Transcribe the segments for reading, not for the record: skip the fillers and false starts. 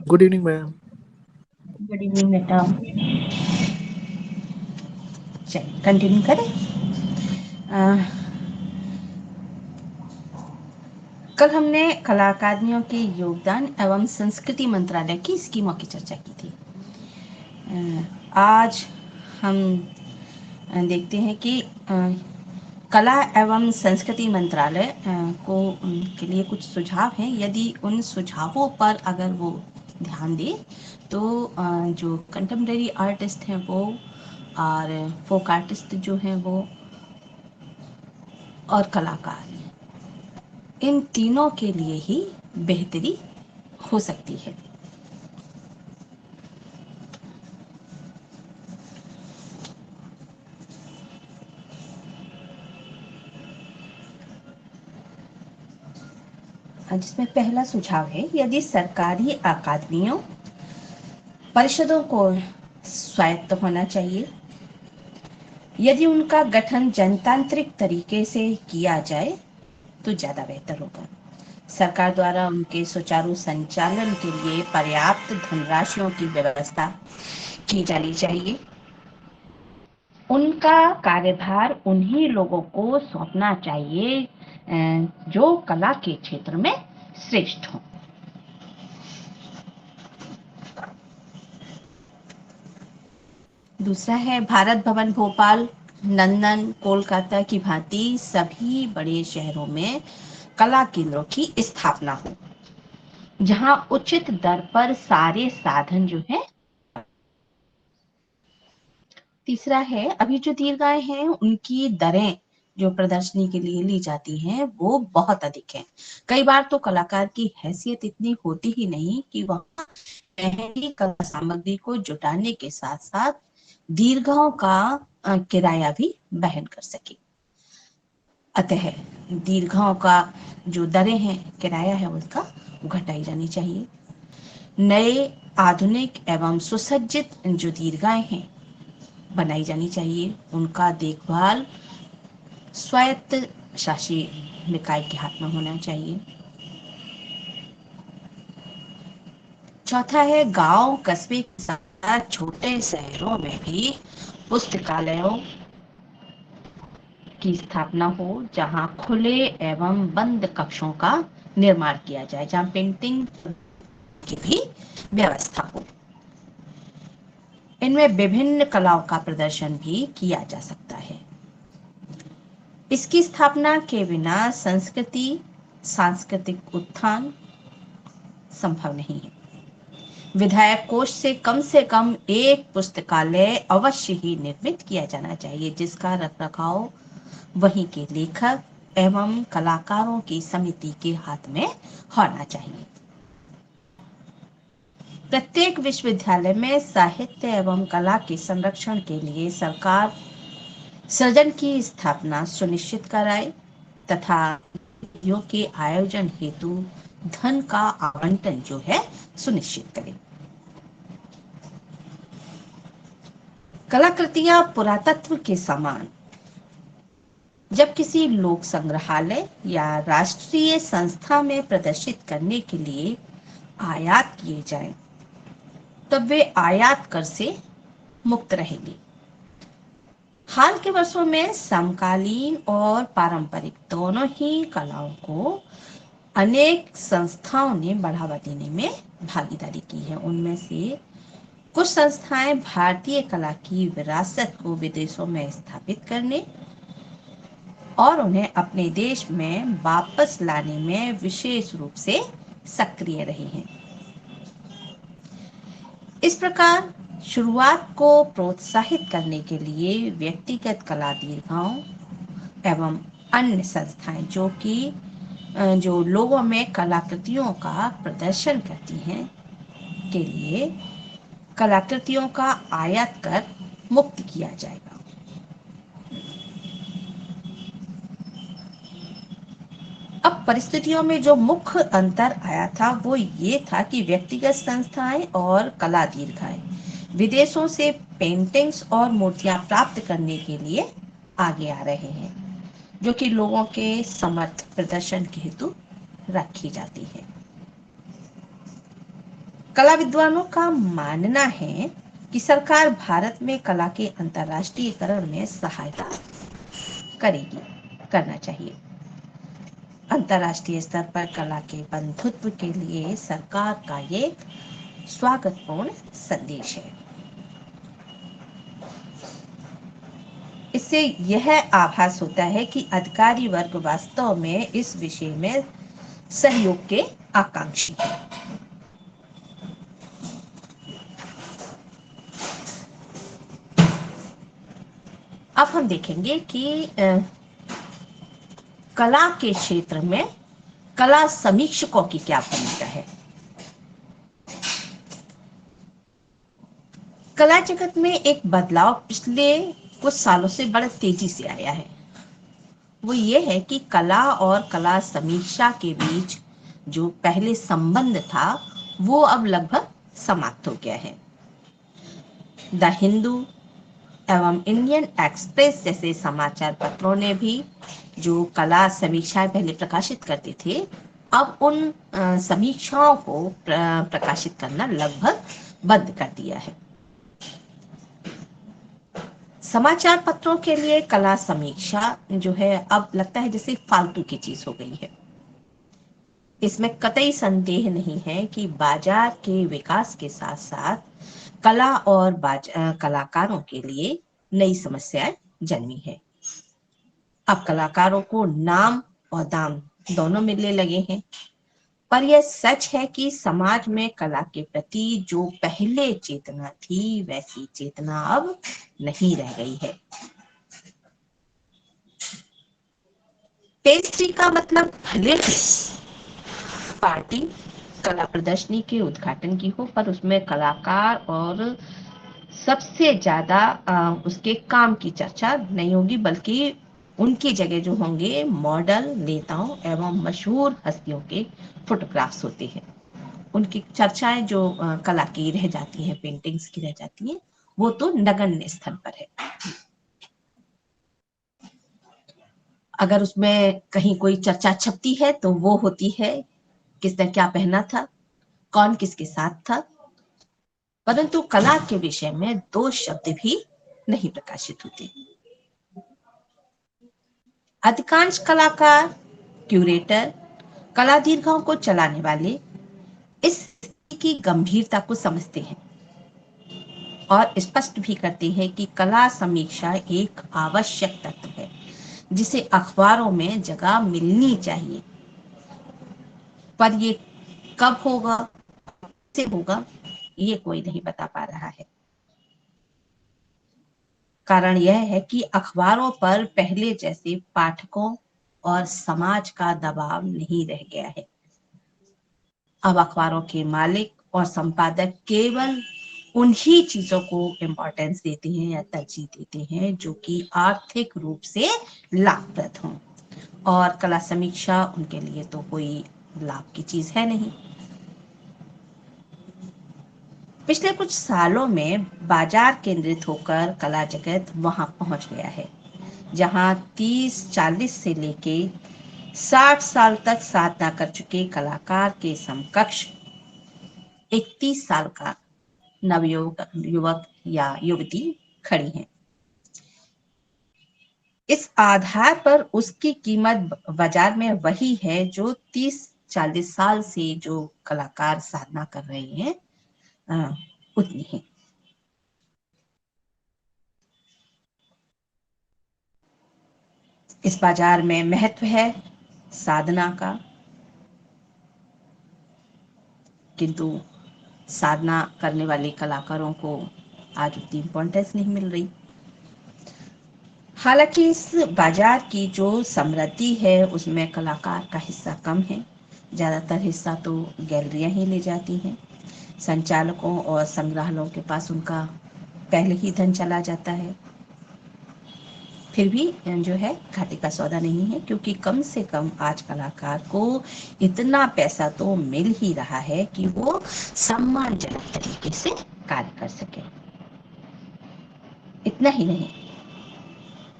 Good evening ma'am. Good evening बेटा। चलिए continue करें। अ, कल हमने कला अकादमियों के योगदान एवं संस्कृति मंत्रालय की स्कीमों की चर्चा की थी। आज हम देखते हैं कि कला एवं संस्कृति मंत्रालय को उनके लिए कुछ सुझाव हैं। यदि उन सुझावों पर अगर वो ध्यान दे तो जो कंटेम्प्रेरी आर्टिस्ट हैं वो और फोक आर्टिस्ट जो हैं वो और कलाकार, इन तीनों के लिए ही बेहतरी हो सकती है। जिसमें पहला सुझाव है, यदि सरकारी अकादमियों परिषदों को स्वायत्त होना चाहिए। यदि उनका गठन जनतांत्रिक तरीके से किया जाए तो ज़्यादा बेहतर होगा। सरकार द्वारा उनके सुचारू संचालन के लिए पर्याप्त धनराशियों की व्यवस्था की जानी चाहिए। उनका कार्यभार उन्हीं लोगों को सौंपना चाहिए जो कला के क्षेत्र में श्रेष्ठ हों। दूसरा है, भारत भवन भोपाल, लंदन, कोलकाता की भांति सभी बड़े शहरों में कला केंद्रों की स्थापना हो, जहां उचित दर पर सारे साधन जो है। तीसरा है, अभी जो दीर्घाएं हैं उनकी दरें जो प्रदर्शनी के लिए ली जाती हैं वो बहुत अधिक है। कई बार तो कलाकार की हैसियत इतनी होती ही नहीं कि वह महंगी कला सामग्री को जुटाने के साथ साथ दीर्घाओं का किराया भी वहन कर सके। अतः दीर्घाओं का जो दरें हैं, किराया है उसका, घटाई जानी चाहिए। नए आधुनिक एवं सुसज्जित जो दीर्घाएं हैं बनाई जानी चाहिए। उनका देखभाल स्वायत्त शासी निकाय के हाथ में होना चाहिए। चौथा है, गांव कस्बे के साथ छोटे शहरों में भी पुस्तकालयों की स्थापना हो, जहां खुले एवं बंद कक्षों का निर्माण किया जाए, जहां पेंटिंग की भी व्यवस्था हो। इनमें विभिन्न कलाओं का प्रदर्शन भी किया जा सकता है। इसकी स्थापना के बिना सांस्कृतिक उत्थान संभव नहीं है। विधायक कोष से कम एक पुस्तकालय अवश्य ही निर्मित किया जाना चाहिए, जिसका रखरखाव वहीं के लेखक एवं कलाकारों की समिति के हाथ में होना चाहिए। प्रत्येक विश्वविद्यालय में साहित्य एवं कला के संरक्षण के लिए सरकार सृजन की स्थापना सुनिश्चित कराए तथा के आयोजन हेतु धन का आवंटन जो है सुनिश्चित करे। कलाकृतियां पुरातत्व के समान जब किसी लोक संग्रहालय या राष्ट्रीय संस्था में प्रदर्शित करने के लिए आयात किए जाएं, तब वे आयात कर से मुक्त रहेंगे। हाल के वर्षों में समकालीन और पारंपरिक दोनों ही कलाओं को अनेक संस्थाओं ने बढ़ावा देने में भागीदारी की है। उनमें से कुछ संस्थाएं भारतीय कला की विरासत को विदेशों में स्थापित करने और उन्हें अपने देश में वापस लाने में विशेष रूप से सक्रिय रही हैं। इस प्रकार शुरुआत को प्रोत्साहित करने के लिए व्यक्तिगत कला दीर्घाओं एवं अन्य संस्थाएं जो लोगों में कलाकृतियों का प्रदर्शन करती हैं के लिए कलाकृतियों का आयात कर मुक्त किया जाएगा। अब परिस्थितियों में जो मुख्य अंतर आया था वो ये था कि व्यक्तिगत संस्थाएं और कला दीर्घाएं विदेशों से पेंटिंग्स और मूर्तियां प्राप्त करने के लिए आगे आ रहे हैं, जो कि लोगों के समर्थ प्रदर्शन के हेतु रखी जाती है। कला विद्वानों का मानना है कि सरकार भारत में कला के अंतर्राष्ट्रीयकरण में सहायता करेगी, करना चाहिए। अंतर्राष्ट्रीय स्तर पर कला के बंधुत्व के लिए सरकार का ये स्वागतपूर्ण संदेश है। इससे यह आभास होता है कि अधिकारी वर्ग वास्तव में इस विषय में सहयोग के आकांक्षी हैं। अब हम देखेंगे कि कला के क्षेत्र में कला समीक्षकों की क्या भूमिका है। कला जगत में एक बदलाव पिछले कुछ सालों से बड़े तेजी से आया है। वो ये है कि कला और कला समीक्षा के बीच जो पहले संबंध था वो अब लगभग समाप्त हो गया है। द हिंदू एवं इंडियन एक्सप्रेस जैसे समाचार पत्रों ने भी जो कला समीक्षाएं पहले प्रकाशित करते थे, अब उन समीक्षाओं को प्रकाशित करना लगभग बंद कर दिया है। समाचार पत्रों के लिए कला समीक्षा जो है अब लगता है जैसे फालतू की चीज हो गई है। इसमें कतई संदेह नहीं है कि बाजार के विकास के साथ साथ कला और कलाकारों के लिए नई समस्याएं जन्मी है। अब कलाकारों को नाम और दाम दोनों मिलने लगे हैं, पर यह सच है कि समाज में कला के प्रति जो पहले चेतना थी वैसी चेतना अब नहीं रह गई है। पेस्ट्री का मतलब भले पार्टी कला प्रदर्शनी के उद्घाटन की हो, पर उसमें कलाकार और सबसे ज्यादा उसके काम की चर्चा नहीं होगी, बल्कि उनकी जगह जो होंगे मॉडल, नेताओं एवं मशहूर हस्तियों के फोटोग्राफ्स होते हैं। उनकी चर्चाएं जो कला की रह जाती हैं, पेंटिंग्स की रह जाती हैं, वो तो नगण्य स्तर पर है। अगर उसमें कहीं कोई चर्चा छपती है तो वो होती है किसने क्या पहना था, कौन किसके साथ था, परंतु कला के विषय में दो शब्द भी नहीं प्रकाशित होते। अधिकांश कलाकार, क्यूरेटर, कला दीर्घाओं को चलाने वाले इस की गंभीरता को समझते हैं और स्पष्ट भी करते हैं कि कला समीक्षा एक आवश्यक तत्व है जिसे अखबारों में जगह मिलनी चाहिए, पर ये कब होगा, से होगा, ये कोई नहीं बता पा रहा है। कारण यह है कि अखबारों पर पहले जैसे पाठकों और समाज का दबाव नहीं रह गया है। अब अखबारों के मालिक और संपादक केवल उन्हीं चीजों को इम्पोर्टेंस देते हैं या तरजीह देते हैं जो कि आर्थिक रूप से लाभप्रद हों, और कला समीक्षा उनके लिए तो कोई लाभ की चीज है नहीं। पिछले कुछ सालों में बाजार केंद्रित होकर कला जगत वहां पहुंच गया है जहां 30-40 से लेके 60 साल तक साधना कर चुके कलाकार के समकक्ष 31 साल का युवक या युवती खड़ी हैं। इस आधार पर उसकी कीमत बाजार में वही है जो 30-40 साल से जो कलाकार साधना कर रहे हैं उतनी है। इस बाजार में महत्व है साधना का, किंतु साधना करने वाले कलाकारों को आज उतनी इम्पोर्टेंस नहीं मिल रही। हालांकि इस बाजार की जो समृद्धि है उसमें कलाकार का हिस्सा कम है। ज्यादातर हिस्सा तो गैलरियां ही ले जाती हैं। संचालकों और संग्रहालयों के पास उनका पहले ही धन चला जाता है। फिर भी जो है घाटे का सौदा नहीं है, क्योंकि कम से कम आज कलाकार को इतना पैसा तो मिल ही रहा है कि वो सम्मानजनक तरीके से कार्य कर सके। इतना ही नहीं,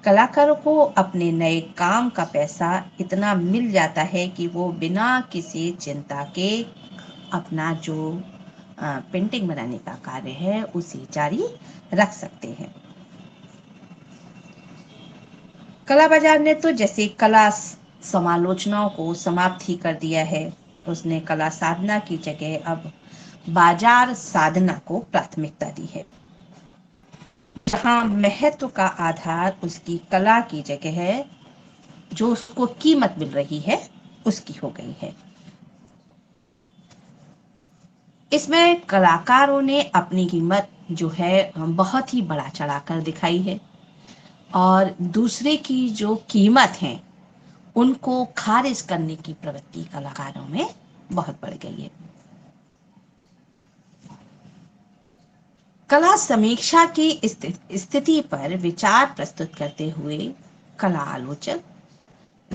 कलाकारों को अपने नए काम का पैसा इतना मिल जाता है कि वो बिना किसी चिंता के अपना जो पेंटिंग बनाने का कार्य है उसे जारी रख सकते हैं। कला बाजार ने तो जैसे कला समालोचनाओं को समाप्त ही कर दिया है। उसने कला साधना की जगह अब बाजार साधना को प्राथमिकता दी है, जहां महत्व का आधार उसकी कला की जगह है, जो उसको कीमत मिल रही है उसकी हो गई है। इसमें कलाकारों ने अपनी कीमत जो है बहुत ही बढ़ा चढ़ाकर दिखाई है, और दूसरे की जो कीमत है उनको खारिज करने की प्रवृत्ति कलाकारों में बहुत बढ़ गई है। कला समीक्षा की स्थिति पर विचार प्रस्तुत करते हुए कला आलोचक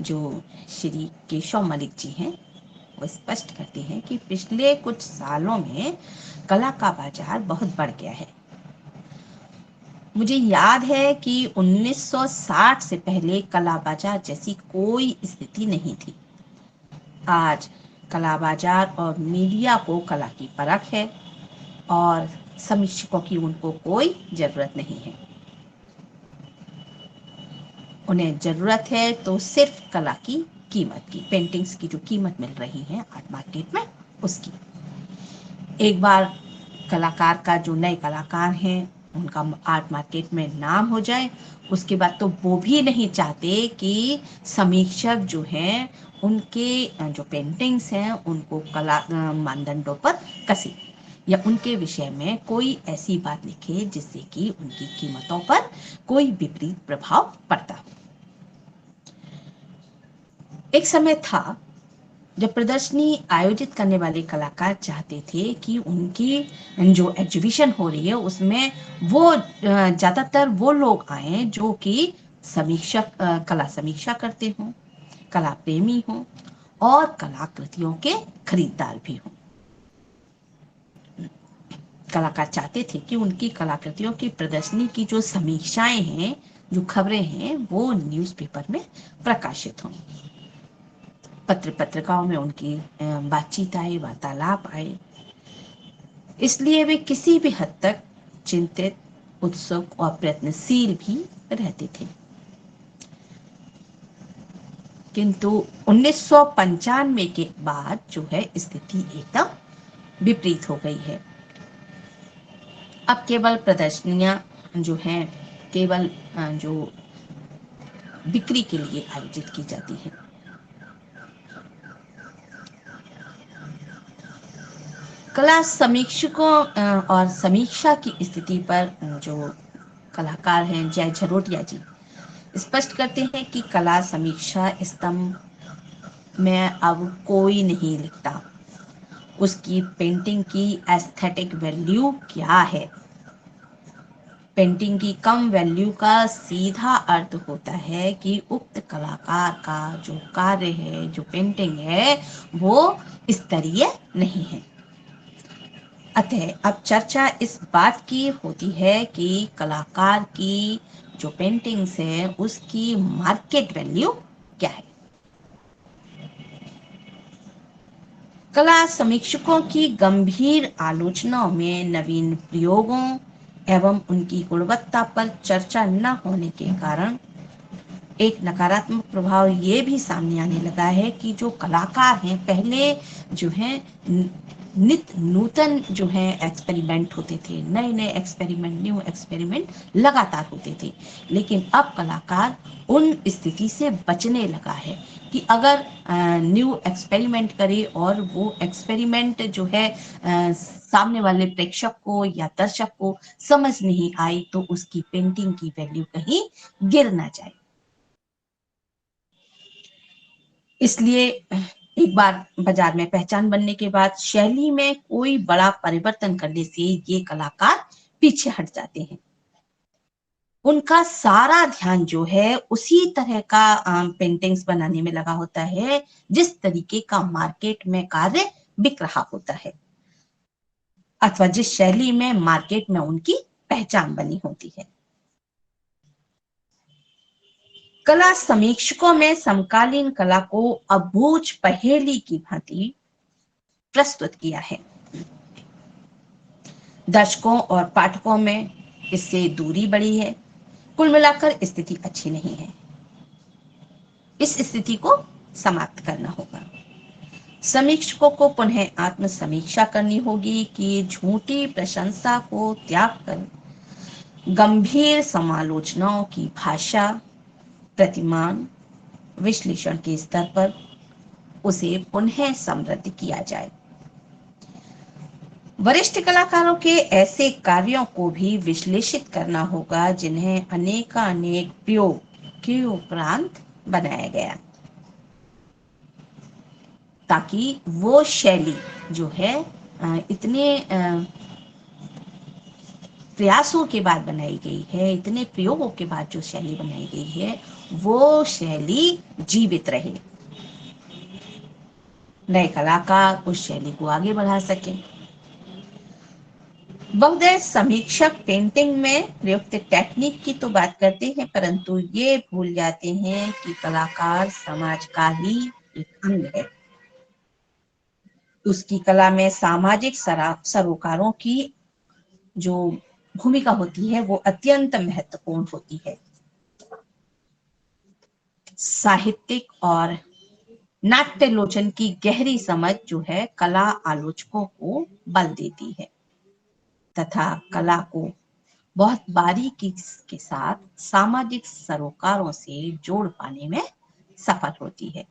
जो श्री केशव मलिक जी हैं, वो स्पष्ट करते हैं कि पिछले कुछ सालों में कला का बाजार बहुत बढ़ गया है। मुझे याद है कि 1960 से पहले कला बाजार जैसी कोई स्थिति नहीं थी। आज कला बाजार और मीडिया को कला की परख है और समीक्षकों की उनको कोई जरूरत नहीं है। उन्हें जरूरत है तो सिर्फ कला की कीमत की, पेंटिंग्स की जो कीमत मिल रही है आर्ट मार्केट में उसकी। एक बार कलाकार का जो नए कलाकार हैं उनका आर्ट मार्केट में नाम हो जाए, उसके बाद तो वो भी नहीं चाहते कि समीक्षक जो हैं उनके जो पेंटिंग्स हैं उनको कला मानदंडों पर कसे, या उनके विषय में कोई ऐसी बात लिखे जिससे कि उनकी कीमतों पर कोई विपरीत प्रभाव पड़ता। एक समय था जब प्रदर्शनी आयोजित करने वाले कलाकार चाहते थे कि उनकी जो एग्जीबिशन हो रही है उसमें वो ज्यादातर वो लोग आए जो कि समीक्षक कला समीक्षा करते हों, कला प्रेमी हों और कलाकृतियों के खरीदार भी हों। कलाकार चाहते थे कि उनकी कलाकृतियों की प्रदर्शनी की जो समीक्षाएं हैं, जो खबरें हैं, वो न्यूज़पेपर में प्रकाशित हों, पत्र पत्रिकाओं में उनकी बातचीत आए, वार्तालाप आए। इसलिए वे किसी भी हद तक चिंतित, उत्सुक और प्रयत्नशील भी रहते थे। किंतु 1995 के बाद जो है स्थिति एकदम विपरीत हो गई है। अब केवल प्रदर्शनियां जो हैं केवल जो बिक्री के लिए आयोजित की जाती है। कला समीक्षकों और समीक्षा की स्थिति पर जो कलाकार हैं जय झरोटिया जी स्पष्ट करते हैं कि कला समीक्षा स्तंभ में अब कोई नहीं लिखता उसकी पेंटिंग की एस्थेटिक वैल्यू क्या है। पेंटिंग की कम वैल्यू का सीधा अर्थ होता है कि उक्त कलाकार का जो कार्य है, जो पेंटिंग है, वो स्तरीय नहीं है। अतः अब चर्चा इस बात की होती है कि कलाकार की जो पेंटिंग्स है उसकी मार्केट वैल्यू क्या है। कला समीक्षकों की गंभीर आलोचनाओं में नवीन प्रयोगों एवं उनकी गुणवत्ता पर चर्चा न होने के कारण एक नकारात्मक प्रभाव ये भी सामने आने लगा है कि जो कलाकार हैं पहले जो हैं नित नूतन जो है एक्सपेरिमेंट होते थे, नए नए एक्सपेरिमेंट, न्यू एक्सपेरिमेंट लगातार होते थे। लेकिन अब कलाकार उन स्थिति से बचने लगा है कि अगर न्यू एक्सपेरिमेंट करे और वो एक्सपेरिमेंट जो है सामने वाले प्रेक्षक को या दर्शक को समझ नहीं आई तो उसकी पेंटिंग की वैल्यू कहीं गिर ना जाए। इसलिए एक बार बाजार में पहचान बनने के बाद शैली में कोई बड़ा परिवर्तन करने से ये कलाकार पीछे हट जाते हैं। उनका सारा ध्यान जो है उसी तरह का पेंटिंग्स बनाने में लगा होता है जिस तरीके का मार्केट में कार्य बिक रहा होता है अथवा जिस शैली में मार्केट में उनकी पहचान बनी होती है। कला समीक्षकों में समकालीन कला को अबूझ पहेली की भांति प्रस्तुत किया है। दर्शकों और पाठकों में इससे दूरी बढ़ी है। कुल मिलाकर स्थिति अच्छी नहीं है। इस स्थिति को समाप्त करना होगा। समीक्षकों को पुनः आत्म समीक्षा करनी होगी कि झूठी प्रशंसा को त्याग कर गंभीर समालोचनाओं की भाषा, प्रतिमान, विश्लेषण के स्तर पर उसे पुनः समृद्ध किया जाए। वरिष्ठ कलाकारों के ऐसे कार्यों को भी विश्लेषित करना होगा जिन्हें अनेकानेक प्रयोग के उपरांत बनाया गया, ताकि वो शैली जो है इतने प्रयासों के बाद बनाई गई है, इतने प्रयोगों के बाद जो शैली बनाई गई है, वो शैली जीवित रहे, नए कलाकार उस शैली को आगे बढ़ा सके। बहुत समीक्षक पेंटिंग में प्रयुक्त टेक्निक की तो बात करते हैं, परंतु ये भूल जाते हैं कि कलाकार समाज का ही एक अंग है। उसकी कला में सामाजिक सरोकारों की जो भूमिका होती है वो अत्यंत महत्वपूर्ण होती है। साहित्यिक और नाट्यलोचन की गहरी समझ जो है कला आलोचकों को बल देती है तथा कला को बहुत बारीकी के साथ सामाजिक सरोकारों से जोड़ पाने में सफल होती है।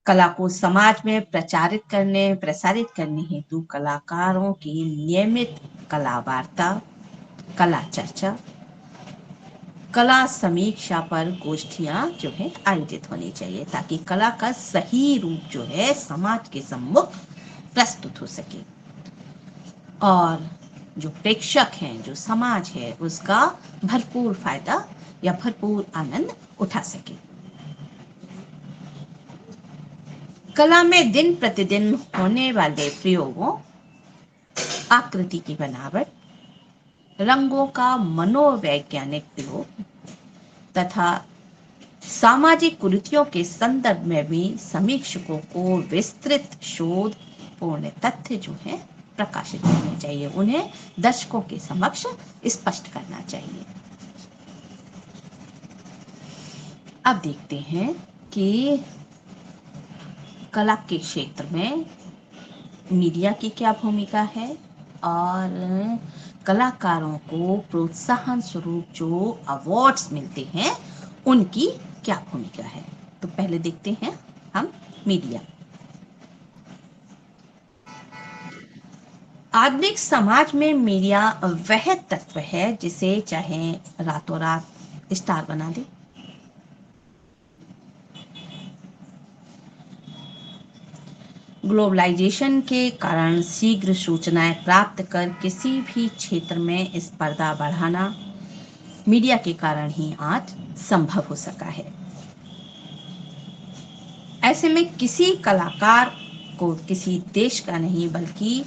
कला को समाज में प्रसारित करने हेतु कलाकारों की नियमित कला वार्ता, कला चर्चा, कला समीक्षा पर गोष्ठियां जो है आयोजित होनी चाहिए, ताकि कला का सही रूप जो है समाज के सम्मुख प्रस्तुत हो सके और जो प्रेक्षक हैं, जो समाज है, उसका भरपूर फायदा या भरपूर आनंद उठा सके। कला में दिन प्रतिदिन होने वाले प्रयोगों, आकृति की बनावट, रंगों का मनोवैज्ञानिक प्रयोग तथा सामाजिक कुरीतियों के संदर्भ में भी समीक्षकों को विस्तृत शोध पूर्ण तथ्य जो है प्रकाशित करने चाहिए, उन्हें दर्शकों के समक्ष स्पष्ट करना चाहिए। अब देखते हैं कि कला के क्षेत्र में मीडिया की क्या भूमिका है और कलाकारों को प्रोत्साहन स्वरूप जो अवार्ड्स मिलते हैं उनकी क्या भूमिका है। तो पहले देखते हैं हम मीडिया। आधुनिक समाज में मीडिया वह तत्व है जिसे चाहे रातों रात स्टार बना दे। ग्लोबलाइजेशन के कारण शीघ्र सूचनाएं प्राप्त कर किसी भी क्षेत्र में स्पर्धा बढ़ाना मीडिया के कारण ही आज संभव हो सका है। ऐसे में किसी कलाकार को किसी देश का नहीं बल्कि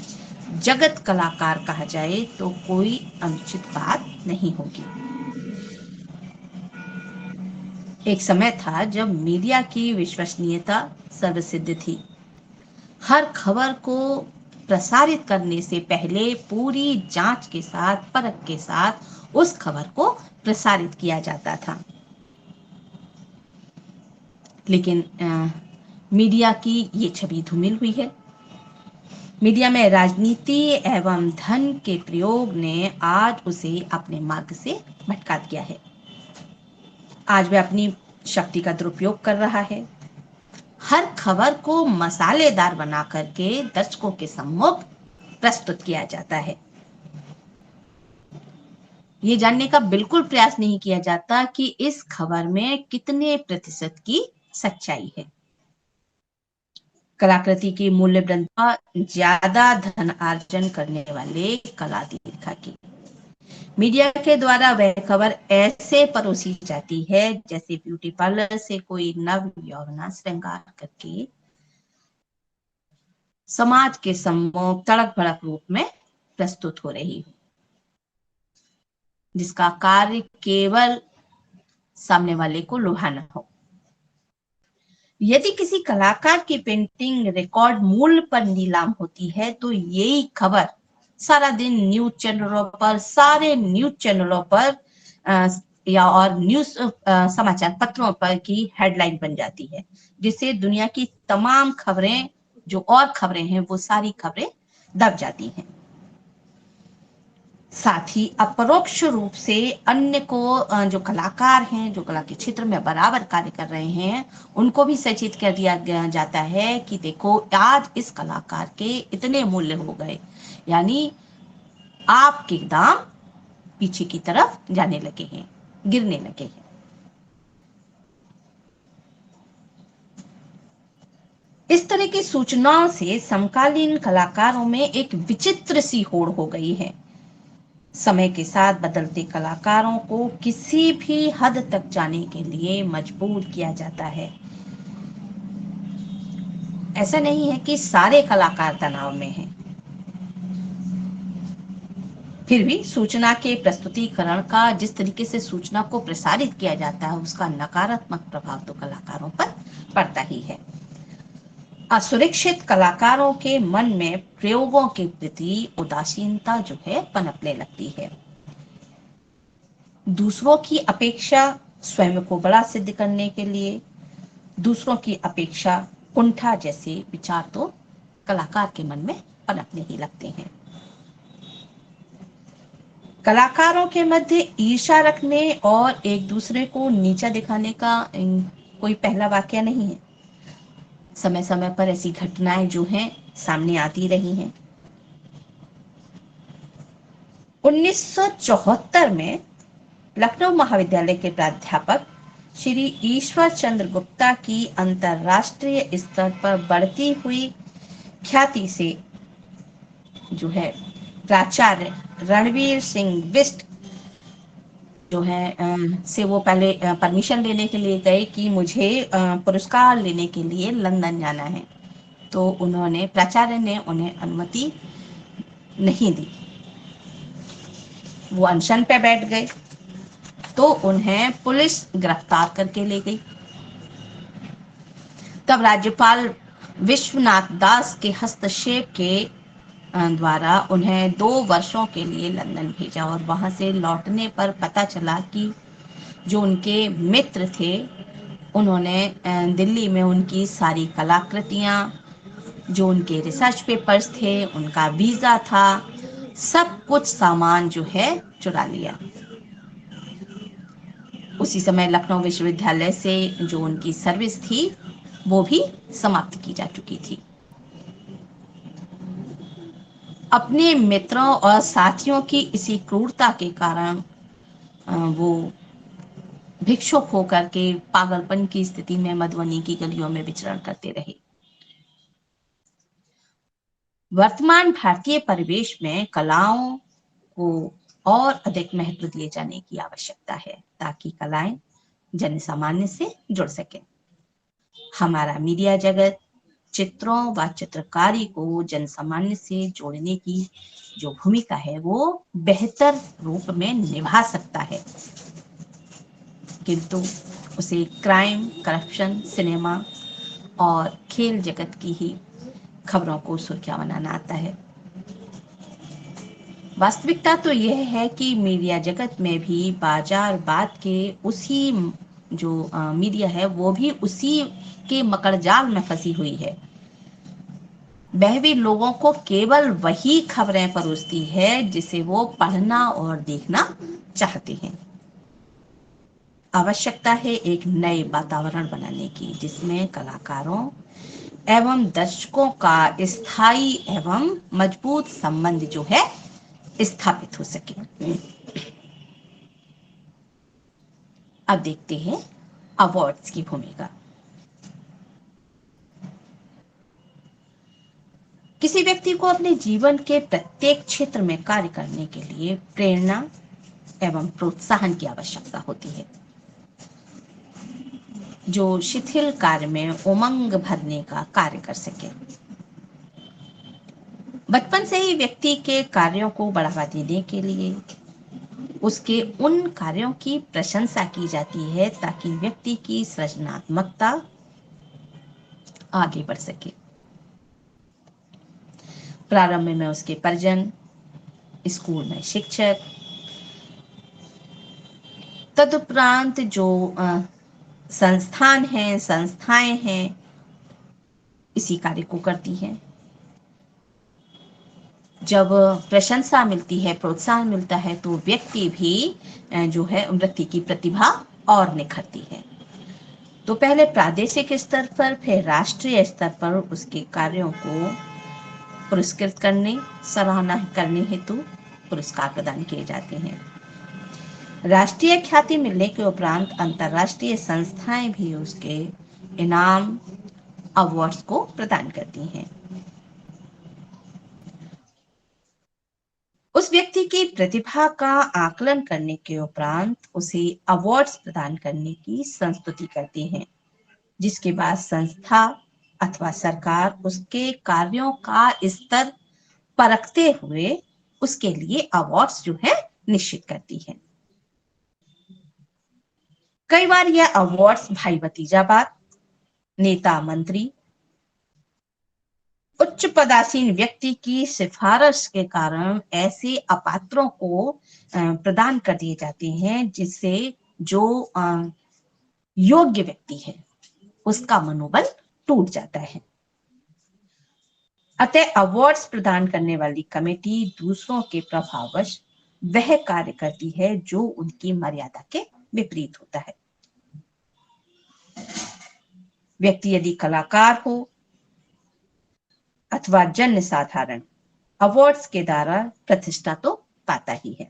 जगत कलाकार कहा जाए तो कोई अनुचित बात नहीं होगी। एक समय था जब मीडिया की विश्वसनीयता सर्वसिद्ध थी। हर खबर को प्रसारित करने से पहले पूरी जांच के साथ, परख के साथ उस खबर को प्रसारित किया जाता था। लेकिन मीडिया की ये छवि धूमिल हुई है। मीडिया में राजनीति एवं धन के प्रयोग ने आज उसे अपने मार्ग से भटका दिया है। आज वह अपनी शक्ति का दुरुपयोग कर रहा है। हर खबर को मसालेदार बना करके दर्शकों के सम्मुख प्रस्तुत किया जाता है। ये जानने का बिल्कुल प्रयास नहीं किया जाता कि इस खबर में कितने प्रतिशत की सच्चाई है। कलाकृति की मूल्य वृद्धि ज्यादा धन अर्जन करने वाले कला दीर्घा की मीडिया के द्वारा वह खबर ऐसे परोसी जाती है जैसे ब्यूटी पार्लर से कोई नव यौवना श्रृंगार करके समाज के सम्मुख तड़क भड़क रूप में प्रस्तुत हो रही हो, जिसका कार्य केवल सामने वाले को लुभाना हो। यदि किसी कलाकार की पेंटिंग रिकॉर्ड मूल्य पर नीलाम होती है तो यही खबर सारा दिन न्यूज चैनलों पर, सारे न्यूज चैनलों पर या और न्यूज समाचार पत्रों पर की हेडलाइन बन जाती है, जिससे दुनिया की तमाम खबरें, जो और खबरें हैं, वो सारी खबरें दब जाती हैं। साथ ही अपरोक्ष रूप से अन्य को, जो कलाकार हैं, जो कला के क्षेत्र में बराबर कार्य कर रहे हैं, उनको भी सचेत कर दिया जाता है कि देखो आज इस कलाकार के इतने मूल्य हो गए, यानी आपके दाम पीछे की तरफ जाने लगे हैं, गिरने लगे हैं। इस तरह की सूचनाओं से समकालीन कलाकारों में एक विचित्र सी होड़ हो गई है। समय के साथ बदलते कलाकारों को किसी भी हद तक जाने के लिए मजबूर किया जाता है। ऐसा नहीं है कि सारे कलाकार तनाव में हैं। फिर भी सूचना के प्रस्तुतिकरण का जिस तरीके से सूचना को प्रसारित किया जाता है, उसका नकारात्मक प्रभाव तो कलाकारों पर पड़ता ही है। असुरक्षित कलाकारों के मन में प्रयोगों के प्रति उदासीनता जो है पनपने लगती है। दूसरों की अपेक्षा स्वयं को बड़ा सिद्ध करने के लिए दूसरों की अपेक्षा कुंठा जैसे विचार तो कलाकार के मन में पनपने ही लगते हैं। कलाकारों के मध्य ईर्ष्या रखने और एक दूसरे को नीचा दिखाने का कोई पहला वाकया नहीं है। समय समय पर ऐसी घटनाएं जो हैं सामने आती रही हैं। 1974 में लखनऊ महाविद्यालय के प्राध्यापक श्री ईश्वर चंद्र गुप्ता की अंतरराष्ट्रीय स्तर पर बढ़ती हुई ख्याति से जो है प्राचार्य रणवीर सिंह बिष्ट जो है से वो पहले परमिशन लेने के लिए गए कि मुझे पुरस्कार लेने के लिए लंदन जाना है। तो उन्होंने, प्राचार्य ने उन्हें अनुमति नहीं दी। वो अनशन पे बैठ गए तो उन्हें पुलिस गिरफ्तार करके ले गई। तब राज्यपाल विश्वनाथ दास के हस्तक्षेप के द्वारा उन्हें 2 वर्षों के लिए लंदन भेजा और वहां से लौटने पर पता चला कि जो उनके मित्र थे, उन्होंने दिल्ली में उनकी सारी कलाकृतियां, जो उनके रिसर्च पेपर्स थे, उनका वीजा था, सब कुछ सामान जो है चुरा लिया। उसी समय लखनऊ विश्वविद्यालय से जो उनकी सर्विस थी वो भी समाप्त की जा चुकी थी। अपने मित्रों और साथियों की इसी क्रूरता के कारण वो भिक्षुक होकर के पागलपन की स्थिति में मधुबनी की गलियों में विचरण करते रहे। वर्तमान भारतीय परिवेश में कलाओं को और अधिक महत्व दिए जाने की आवश्यकता है ताकि कलाएं जन सामान्य से जुड़ सके। हमारा मीडिया जगत चित्रों व चित्रकारी को जन सामान्य से जोड़ने की जो भूमिका है वो बेहतर रूप में निभा सकता है, किंतु उसे क्राइम, करप्शन, सिनेमा और खेल जगत की ही खबरों को सुर्खियां बनाना आता है। वास्तविकता तो यह है कि मीडिया जगत में भी बाजारवाद के उसी जो मीडिया है वो भी उसी के मकड़जाल में फंसी हुई है। वह भी लोगों को केवल वही खबरें परोसती है जिसे वो पढ़ना और देखना चाहते हैं। आवश्यकता है एक नए वातावरण बनाने की जिसमें कलाकारों एवं दर्शकों का स्थायी एवं मजबूत संबंध जो है स्थापित हो सके। अब देखते हैं अवार्ड्स की भूमिका। किसी व्यक्ति को अपने जीवन के प्रत्येक क्षेत्र में कार्य करने के लिए प्रेरणा एवं प्रोत्साहन की आवश्यकता होती है, जो शिथिल कार्य में उमंग भरने का कार्य कर सके। बचपन से ही व्यक्ति के कार्यों को बढ़ावा देने के लिए उसके उन कार्यों की प्रशंसा की जाती है ताकि व्यक्ति की सृजनात्मकता आगे बढ़ सके। प्रारंभ में उसके परिजन, स्कूल में शिक्षक, तदुपरांत जो संस्थान हैं, संस्थाएं हैं, इसी कार्य को करती हैं। जब प्रशंसा मिलती है, प्रोत्साहन मिलता है, तो व्यक्ति भी जो है व्यक्ति की प्रतिभा और निखरती है। तो पहले प्रादेशिक स्तर पर, फिर राष्ट्रीय स्तर पर उसके कार्यों को पुरस्कृत करने, सराहना करने हेतु पुरस्कार प्रदान किए जाते हैं। राष्ट्रीय ख्याति मिलने के उपरांत अंतर्राष्ट्रीय संस्थाएं भी उसके इनाम, अवार्ड्स को प्रदान करती हैं। उस व्यक्ति की प्रतिभा का आकलन करने के उपरांत उसे अवार्ड्स प्रदान करने की संस्तुति करती है, जिसके बाद संस्था अथवा सरकार उसके कार्यों का स्तर परखते हुए उसके लिए अवार्ड्स जो है निश्चित करती है। कई बार यह अवार्ड्स भाई भतीजावाद, नेता मंत्री, उच्च पदासीन व्यक्ति की सिफारिश के कारण ऐसे अपात्रों को प्रदान कर दिए जाते हैं, जिससे जो योग्य व्यक्ति है उसका मनोबल टूट जाता है। अतः अवार्ड्स प्रदान करने वाली कमेटी दूसरों के प्रभाववश वह कार्य करती है जो उनकी मर्यादा के विपरीत होता है। व्यक्ति यदि कलाकार हो अथवा जन साधारण, अवार्ड्स के द्वारा प्रतिष्ठा तो पाता ही है,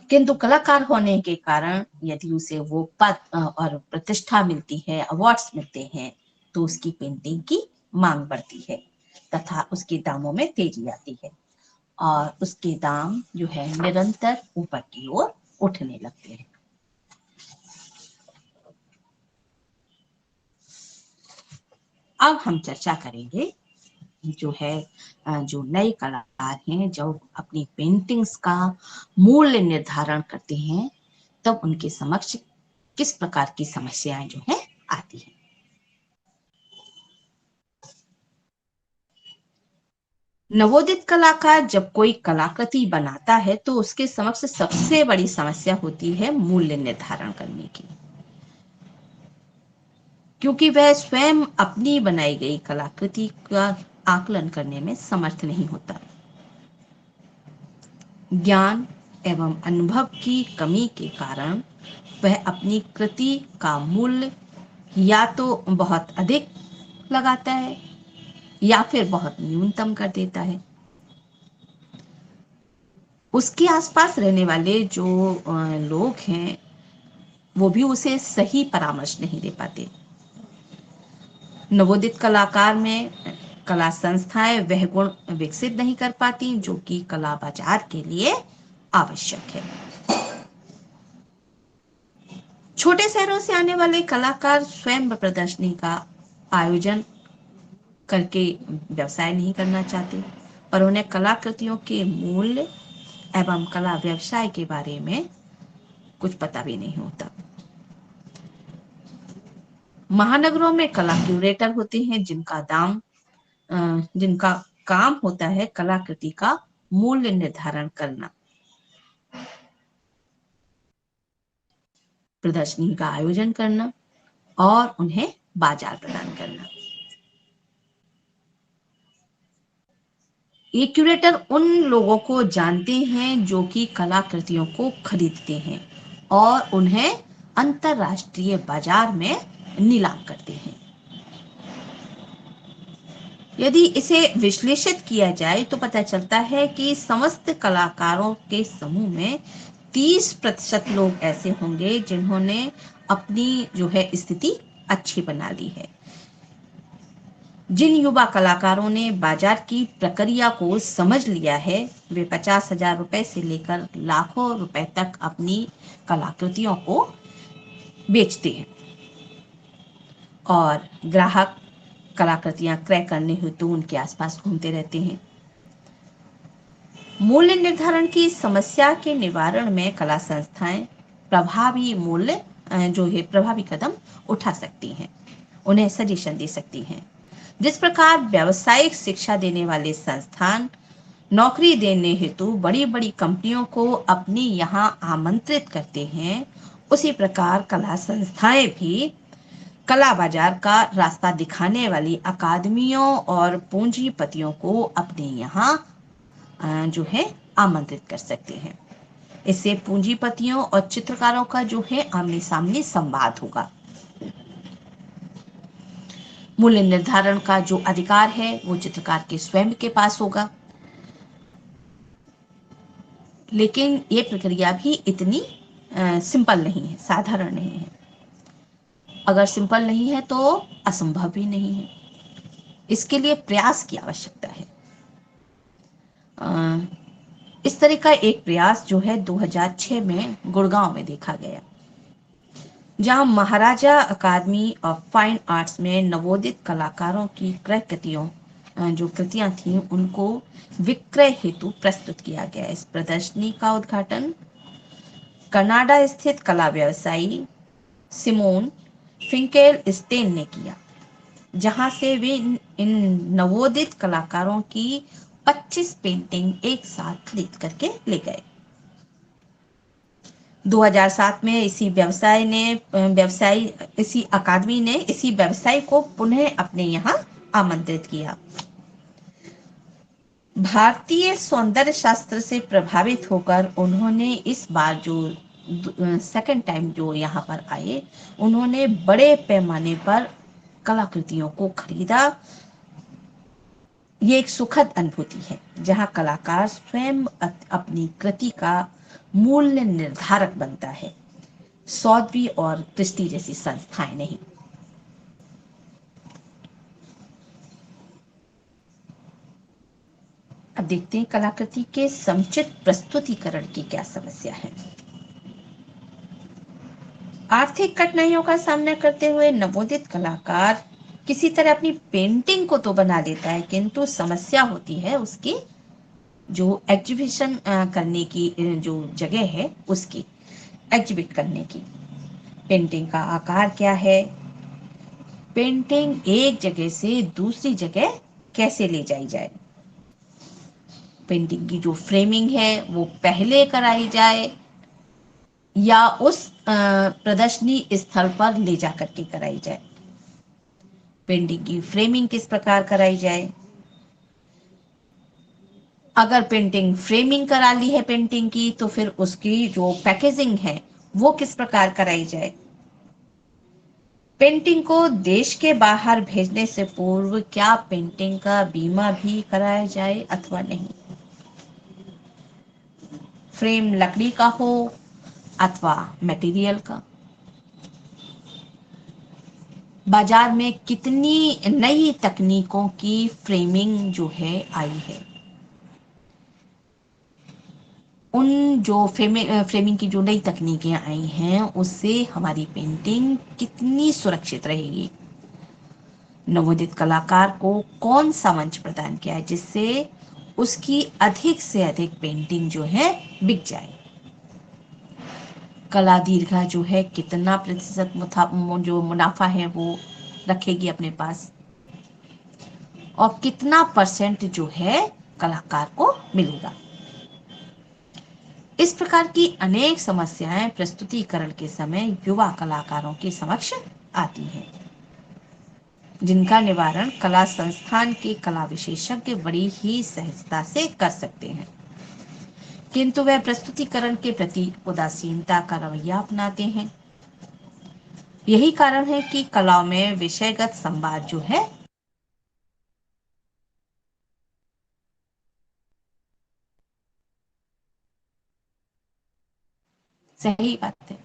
किंतु कलाकार होने के कारण यदि उसे वो पद और प्रतिष्ठा मिलती है, अवार्ड्स मिलते हैं, तो उसकी पेंटिंग की मांग बढ़ती है तथा उसके दामों में तेजी आती है और उसके दाम जो है निरंतर ऊपर की ओर उठने लगते हैं। अब हम चर्चा करेंगे जो है जो नए कलाकार हैं, जब अपनी पेंटिंग्स का मूल्य निर्धारण करते हैं, तब उनके समक्ष किस प्रकार की समस्याएं जो है आती हैं। नवोदित कलाकार जब कोई कलाकृति बनाता है तो उसके समक्ष सबसे बड़ी समस्या होती है मूल्य निर्धारण करने की, क्योंकि वह स्वयं अपनी बनाई गई कलाकृति का आकलन करने में समर्थ नहीं होता। ज्ञान एवं अनुभव की कमी के कारण वह अपनी कृति का मूल्य या तो बहुत अधिक लगाता है या फिर बहुत न्यूनतम कर देता है। उसके आसपास रहने वाले जो लोग हैं वो भी उसे सही परामर्श नहीं दे पाते। नवोदित कलाकार में कला संस्थाएं वह गुण विकसित नहीं कर पाती जो कि कला बाजार के लिए आवश्यक है। छोटे शहरों से आने वाले कलाकार स्वयं प्रदर्शनी का आयोजन करके व्यवसाय नहीं करना चाहते, पर उन्हें कलाकृतियों के मूल्य एवं कला व्यवसाय के बारे में कुछ पता भी नहीं होता। महानगरों में कला क्यूरेटर होते हैं जिनका काम होता है कलाकृति का मूल्य निर्धारण करना, प्रदर्शनी का आयोजन करना और उन्हें बाजार प्रदान करना। ये क्यूरेटर उन लोगों को जानते हैं जो कि कलाकृतियों को खरीदते हैं और उन्हें अंतरराष्ट्रीय बाजार में नीलाम करते हैं। यदि इसे विश्लेषित किया जाए तो पता चलता है कि समस्त कलाकारों के समूह में 30% लोग ऐसे होंगे जिन्होंने अपनी जो है स्थिति अच्छी बना ली है। जिन युवा कलाकारों ने बाजार की प्रक्रिया को समझ लिया है, वे 50,000 रुपए से लेकर लाखों रुपए तक अपनी कलाकृतियों को बेचते हैं और ग्राहक कलाकृतियां क्रय करने हेतु उनके आसपास घूमते रहते हैं। मूल्य निर्धारण की समस्या के निवारण में कला संस्थाएं प्रभावी कदम उठा सकती हैं। उन्हें सजेशन दे सकती हैं। जिस प्रकार व्यावसायिक शिक्षा देने वाले संस्थान नौकरी देने हेतु बड़ी बड़ी कंपनियों को अपने यहाँ आमंत्रित करते हैं, उसी प्रकार कला संस्थाएं भी कला बाजार का रास्ता दिखाने वाली अकादमियों और पूंजीपतियों को अपने यहाँ जो है आमंत्रित कर सकते हैं। इससे पूंजीपतियों और चित्रकारों का जो है आमने सामने संवाद होगा। मूल्य निर्धारण का जो अधिकार है वो चित्रकार के स्वयं के पास होगा। लेकिन ये प्रक्रिया भी इतनी सिंपल नहीं है, साधारण नहीं है। अगर सिंपल नहीं है तो असंभव भी नहीं है। इसके लिए प्रयास की आवश्यकता है। इस तरह का एक प्रयास जो है 2006 में गुड़गांव में देखा गया, जहां महाराजा अकादमी ऑफ फाइन आर्ट्स में नवोदित कलाकारों की क्रय कृतियों जो कृतियां थीं उनको विक्रय हेतु प्रस्तुत किया गया। इस प्रदर्शनी का उद्घाटन कनाडा स्थित कला व्यवसायी सिमोन फिंकेलस्टेन ने किया, जहां से वे इन नवोदित कलाकारों की 25 पेंटिंग एक साथ खरीद करके ले गए। 2007 में इसी अकादमी ने इसी व्यवसाय को पुनः अपने यहाँ आमंत्रित किया। भारतीय सौंदर्य शास्त्र से प्रभावित होकर उन्होंने इस बार जो सेकंड टाइम जो यहाँ पर आए, उन्होंने बड़े पैमाने पर कलाकृतियों को खरीदा। ये एक सुखद अनुभूति है जहाँ कलाकार स्वयं अपनी कृति का मूल्य निर्धारक बनता है, सौदवी और क्रिस्टी जैसी संस्थाएं नहीं। अब देखते हैं कलाकृति के समुचित प्रस्तुतिकरण की क्या समस्या है। आर्थिक कठिनाइयों का सामना करते हुए नवोदित कलाकार किसी तरह अपनी पेंटिंग को तो बना लेता है, किंतु समस्या होती है उसकी जो एग्जीबिशन करने की जो जगह है उसकी एग्जिबिट करने की। पेंटिंग का आकार क्या है, पेंटिंग एक जगह से दूसरी जगह कैसे ले जाई जाए, पेंटिंग की जो फ्रेमिंग है वो पहले कराई जाए या उस प्रदर्शनी स्थल पर ले जाकर के कराई जाए, पेंटिंग की फ्रेमिंग किस प्रकार कराई जाए, अगर पेंटिंग फ्रेमिंग करा ली है पेंटिंग की तो फिर उसकी जो पैकेजिंग है वो किस प्रकार कराई जाए, पेंटिंग को देश के बाहर भेजने से पूर्व क्या पेंटिंग का बीमा भी कराया जाए अथवा नहीं, फ्रेम लकड़ी का हो अथवा मटेरियल का, बाजार में कितनी नई तकनीकों की फ्रेमिंग जो है आई है, उन जो फ्रेमिंग की जो नई तकनीकें आई हैं उससे हमारी पेंटिंग कितनी सुरक्षित रहेगी, नवोदित कलाकार को कौन सा मंच प्रदान किया है जिससे उसकी अधिक से अधिक पेंटिंग जो है बिक जाए, कला दीर्घा जो है कितना प्रतिशत जो मुनाफा है वो रखेगी अपने पास और कितना परसेंट जो है कलाकार को मिलेगा। इस प्रकार की अनेक समस्याएं प्रस्तुतिकरण के समय युवा कलाकारों के समक्ष आती हैं, जिनका निवारण कला संस्थान के कला विशेषज्ञ बड़ी ही सहजता से कर सकते हैं, किंतु वह प्रस्तुतिकरण के प्रति उदासीनता का रवैया अपनाते हैं। यही कारण है कि कलाओं में विषयगत संवाद जो है सही बात है,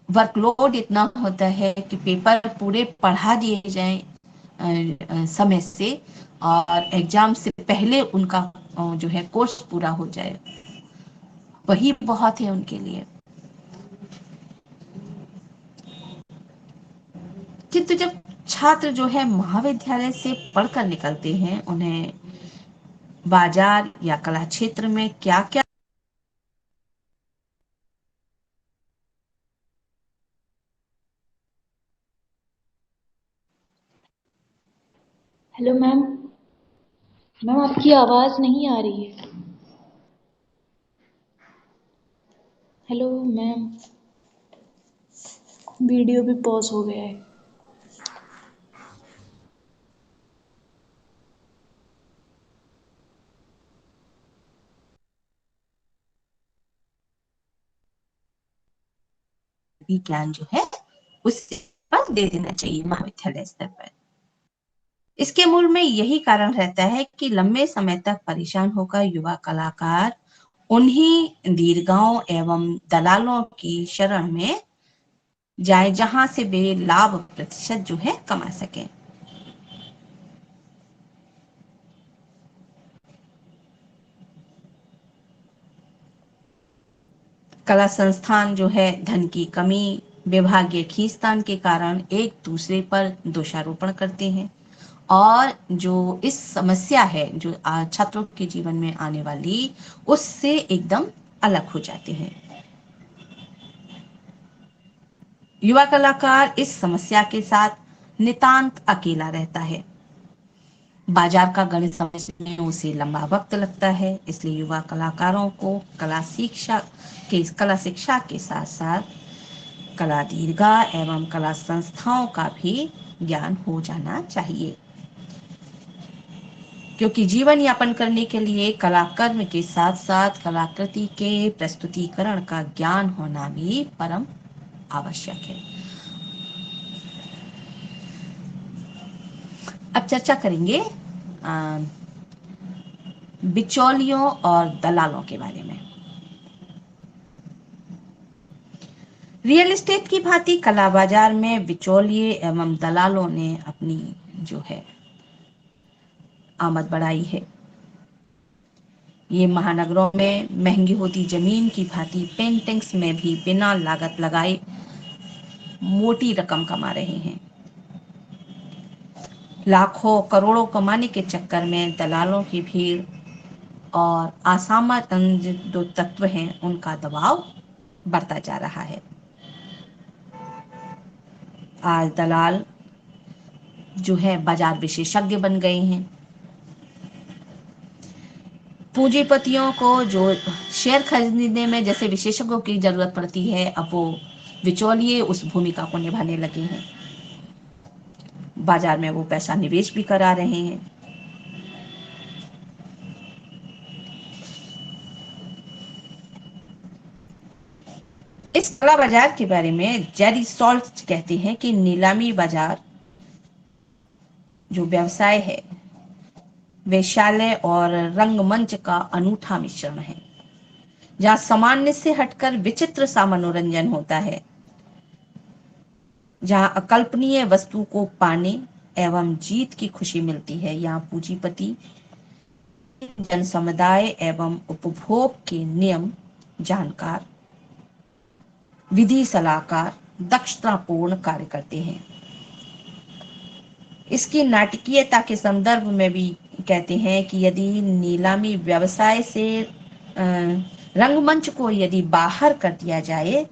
वर्कलोड इतना होता है कि पेपर पूरे पढ़ा दिए जाएं समय से और एग्जाम से पहले उनका जो है कोर्स पूरा हो जाए, वही बहुत है उनके लिए। किंतु जब छात्र जो है महाविद्यालय से पढ़कर निकलते हैं, उन्हें बाजार या कला क्षेत्र में क्या क्या हेलो मैम। मैम आपकी आवाज़ नहीं आ रही है। Hello ma'am. वीडियो भी पॉज हो गया है। ज्ञान जो है उससे पर दे देना चाहिए महाविद्यालय स्तर पर। इसके मूल में यही कारण रहता है कि लंबे समय तक परेशान होकर युवा कलाकार उन्हीं दीर्घाओं एवं दलालों की शरण में जाए जहां से वे लाभ प्रतिशत जो है कमा सकें। कला संस्थान जो है धन की कमी, विभागीय खींचतान के कारण एक दूसरे पर दोषारोपण करते हैं और जो इस समस्या है जो छात्रों के जीवन में आने वाली, उससे एकदम अलग हो जाते हैं। युवा कलाकार इस समस्या के साथ नितांत अकेला रहता है। बाजार का गणित समझने में उसे लंबा वक्त लगता है, इसलिए युवा कलाकारों को कला शिक्षा के साथ साथ कला दीर्घा एवं कला संस्थाओं का भी ज्ञान हो जाना चाहिए, क्योंकि जीवन यापन करने के लिए कला कर्म के साथ साथ कलाकृति के प्रस्तुतिकरण का ज्ञान होना भी परम आवश्यक है। अब चर्चा करेंगे बिचौलियों और दलालों के बारे में। रियल एस्टेट की भांति कला बाजार में बिचौलिए एवं दलालों ने अपनी जो है आमद बढ़ाई है। ये महानगरों में महंगी होती जमीन की भांति पेंटिंग्स में भी बिना लागत लगाए मोटी रकम कमा रहे हैं। लाखों करोड़ों कमाने के चक्कर में दलालों की भीड़ और असामान्य जो तत्व हैं उनका दबाव बढ़ता जा रहा है। आज दलाल जो है बाजार विशेषज्ञ बन गए हैं। पूंजीपतियों को जो शेयर खरीदने में जैसे विशेषज्ञों की जरूरत पड़ती है, अब वो बिचौलिए उस भूमिका को निभाने लगे हैं। बाजार में वो पैसा निवेश भी करा रहे हैं। इस कला बाजार के बारे में जेरी सॉल्ट कहते हैं कि नीलामी बाजार जो व्यवसाय है वेश्यालय और रंगमंच का अनूठा मिश्रण है, जहां सामान्य से हटकर विचित्र सा मनोरंजन होता है, जहां अकल्पनीय वस्तु को पाने एवं जीत की खुशी मिलती है। यहाँ पूंजीपति जन समुदाय एवं उपभोग के नियम जानकार, विधि सलाहकार, दक्षतापूर्ण कार्य करते हैं। इसकी नाटकीयता के संदर्भ में भी कहते हैं कि यदि नीलामी व्यवसाय से रंगमंच को यदि बाहर कर दिया जाए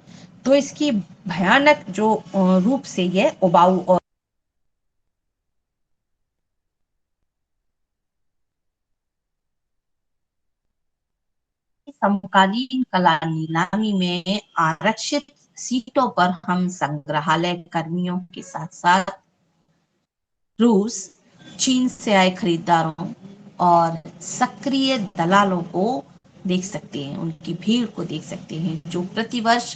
तो इसकी भयानक जो रूप से यह उबाऊ और समकालीन कला नीलामी में आरक्षित सीटों पर हम संग्रहालय कर्मियों के साथ साथ रूस, चीन से आए खरीदारों और सक्रिय दलालों को देख सकते हैं, उनकी भीड़ को देख सकते हैं जो प्रतिवर्ष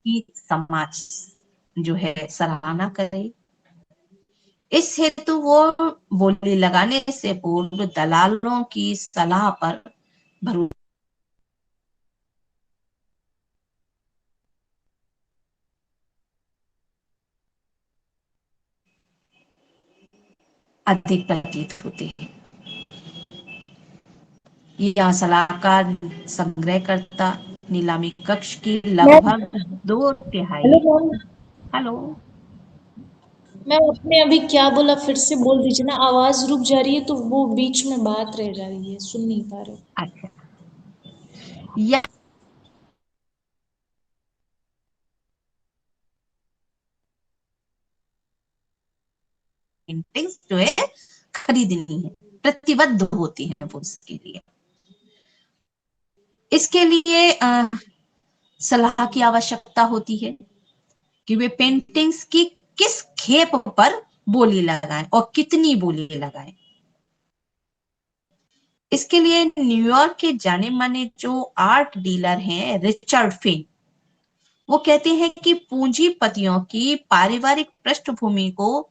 की समाज जो है सराहना करे। इस हेतु वो बोली लगाने से पूर्व दलालों की सलाह पर भरोसा अधिक प्रतीत होते हैं। यह सलाहकार संग्रहकर्ता नीलामी कक्ष की मैम। लगभग दो तिहाई। Hello ma'am. हेलो। मैम आपने अभी क्या बोला फिर से बोल दीजिए ना, आवाज़ रुक जा रही है तो वो बीच में बात रह जा रही है, सुन नहीं पा रहे। अच्छा, यह पेंटिंग्स जो है खरीदनी है, प्रतिबद्ध होती है वो इसके लिए। इसके लिए सलाह की आवश्यकता होती है कि वे पेंटिंग्स की किस खेप पर बोली लगाएं और कितनी बोली लगाएं। इसके लिए न्यूयॉर्क के जाने माने जो आर्ट डीलर हैं रिचर्ड फिन, वो कहते हैं कि पूंजीपतियों की पारिवारिक पृष्ठभूमि को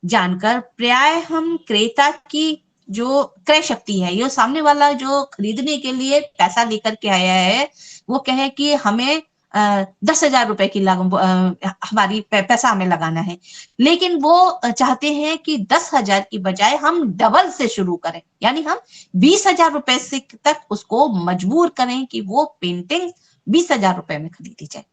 जानकर प्राय हम क्रेता की जो क्रय शक्ति है, ये सामने वाला जो खरीदने के लिए पैसा लेकर के आया है, वो कहे कि हमें 10,000 रुपए की हमारी पैसा हमें लगाना है, लेकिन वो चाहते हैं कि 10,000 की बजाय हम डबल से शुरू करें, यानी हम 20,000 रुपए से तक उसको मजबूर करें कि वो पेंटिंग 20,000 रुपए में खरीदी जाए।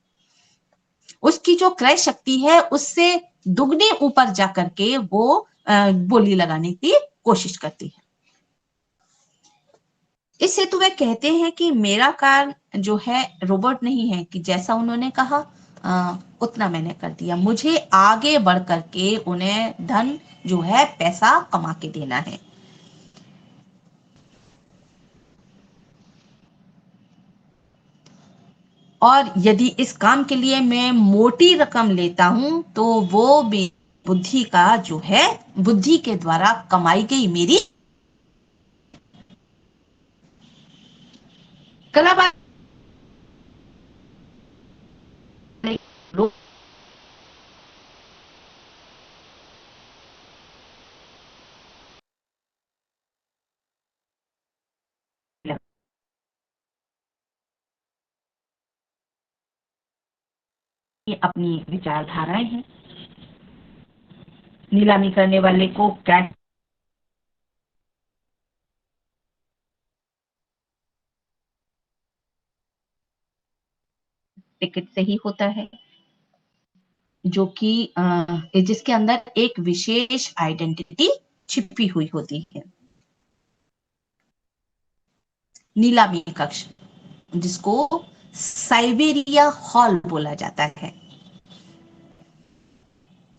उसकी जो क्रय शक्ति है उससे दुगने ऊपर जाकर के वो बोली लगाने की कोशिश करती है। इस हेतु वे कहते हैं कि मेरा कार्य जो है रोबोट नहीं है कि जैसा उन्होंने कहा उतना मैंने कर दिया, मुझे आगे बढ़ करके उन्हें धन जो है पैसा कमा के देना है। और यदि इस काम के लिए मैं मोटी रकम लेता हूं तो वो भी बुद्धि का जो है, बुद्धि के द्वारा कमाई गई मेरी कला अपनी विचारधाराएं हैं। नीलामी करने वाले को क्या टिकट से ही होता है, जो कि जिसके अंदर एक विशेष आइडेंटिटी छिपी हुई होती है। नीलामी कक्ष, जिसको साइबेरिया हॉल बोला जाता है,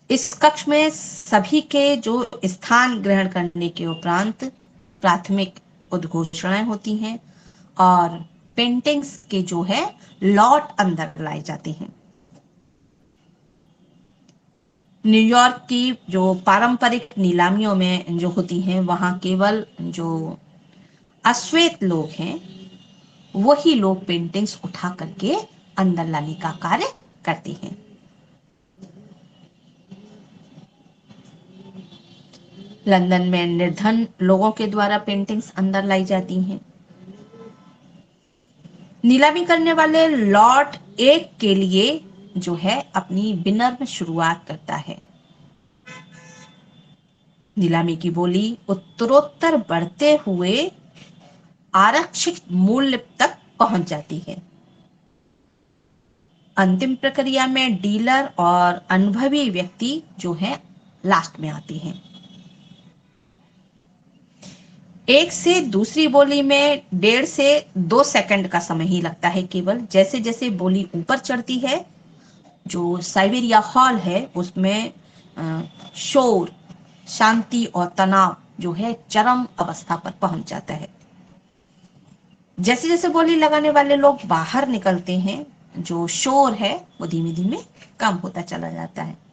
इस कक्ष में सभी के जो स्थान ग्रहण करने के उपरांत प्राथमिक उद्घोषणाएं होती हैं और पेंटिंग्स के जो है लॉट अंदर लाए जाते हैं। न्यूयॉर्क की जो पारंपरिक नीलामियों में जो होती हैं, वहां केवल जो अश्वेत लोग हैं वही लोग पेंटिंग्स उठा करके अंदर लाने का कार्य करते हैं। लंदन में निर्धन लोगों के द्वारा पेंटिंग्स अंदर लाई जाती हैं। नीलामी करने वाले लॉट एक के लिए जो है अपनी विनम्र शुरुआत करता है। नीलामी की बोली उत्तरोत्तर बढ़ते हुए आरक्षित मूल्य तक पहुंच जाती है। अंतिम प्रक्रिया में डीलर और अनुभवी व्यक्ति जो है लास्ट में आती हैं। एक से दूसरी बोली में 1.5 से 2 सेकंड का समय ही लगता है केवल। जैसे जैसे बोली ऊपर चढ़ती है, जो साइबेरिया हॉल है उसमें शोर, शांति और तनाव जो है चरम अवस्था पर पहुंच जाता है। जैसे जैसे बोली लगाने वाले लोग बाहर निकलते हैं, जो शोर है वो धीमे धीमे कम होता चला जाता है।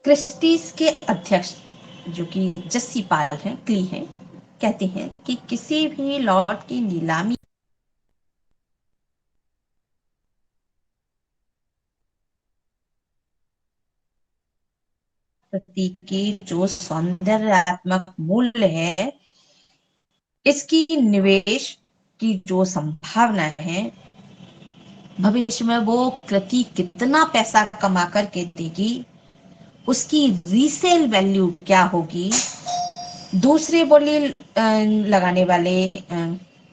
क्रिस्टीज के अध्यक्ष जो कि जस्सी पाल हैं, क्ली हैं, कहते हैं कि किसी भी लॉट की नीलामी प्रति की जो सौंदर्यात्मक मूल्य है, इसकी निवेश की जो संभावना है, भविष्य में वो कृति कितना पैसा कमा करके देगी, उसकी रीसेल वैल्यू क्या होगी, दूसरे बोली लगाने वाले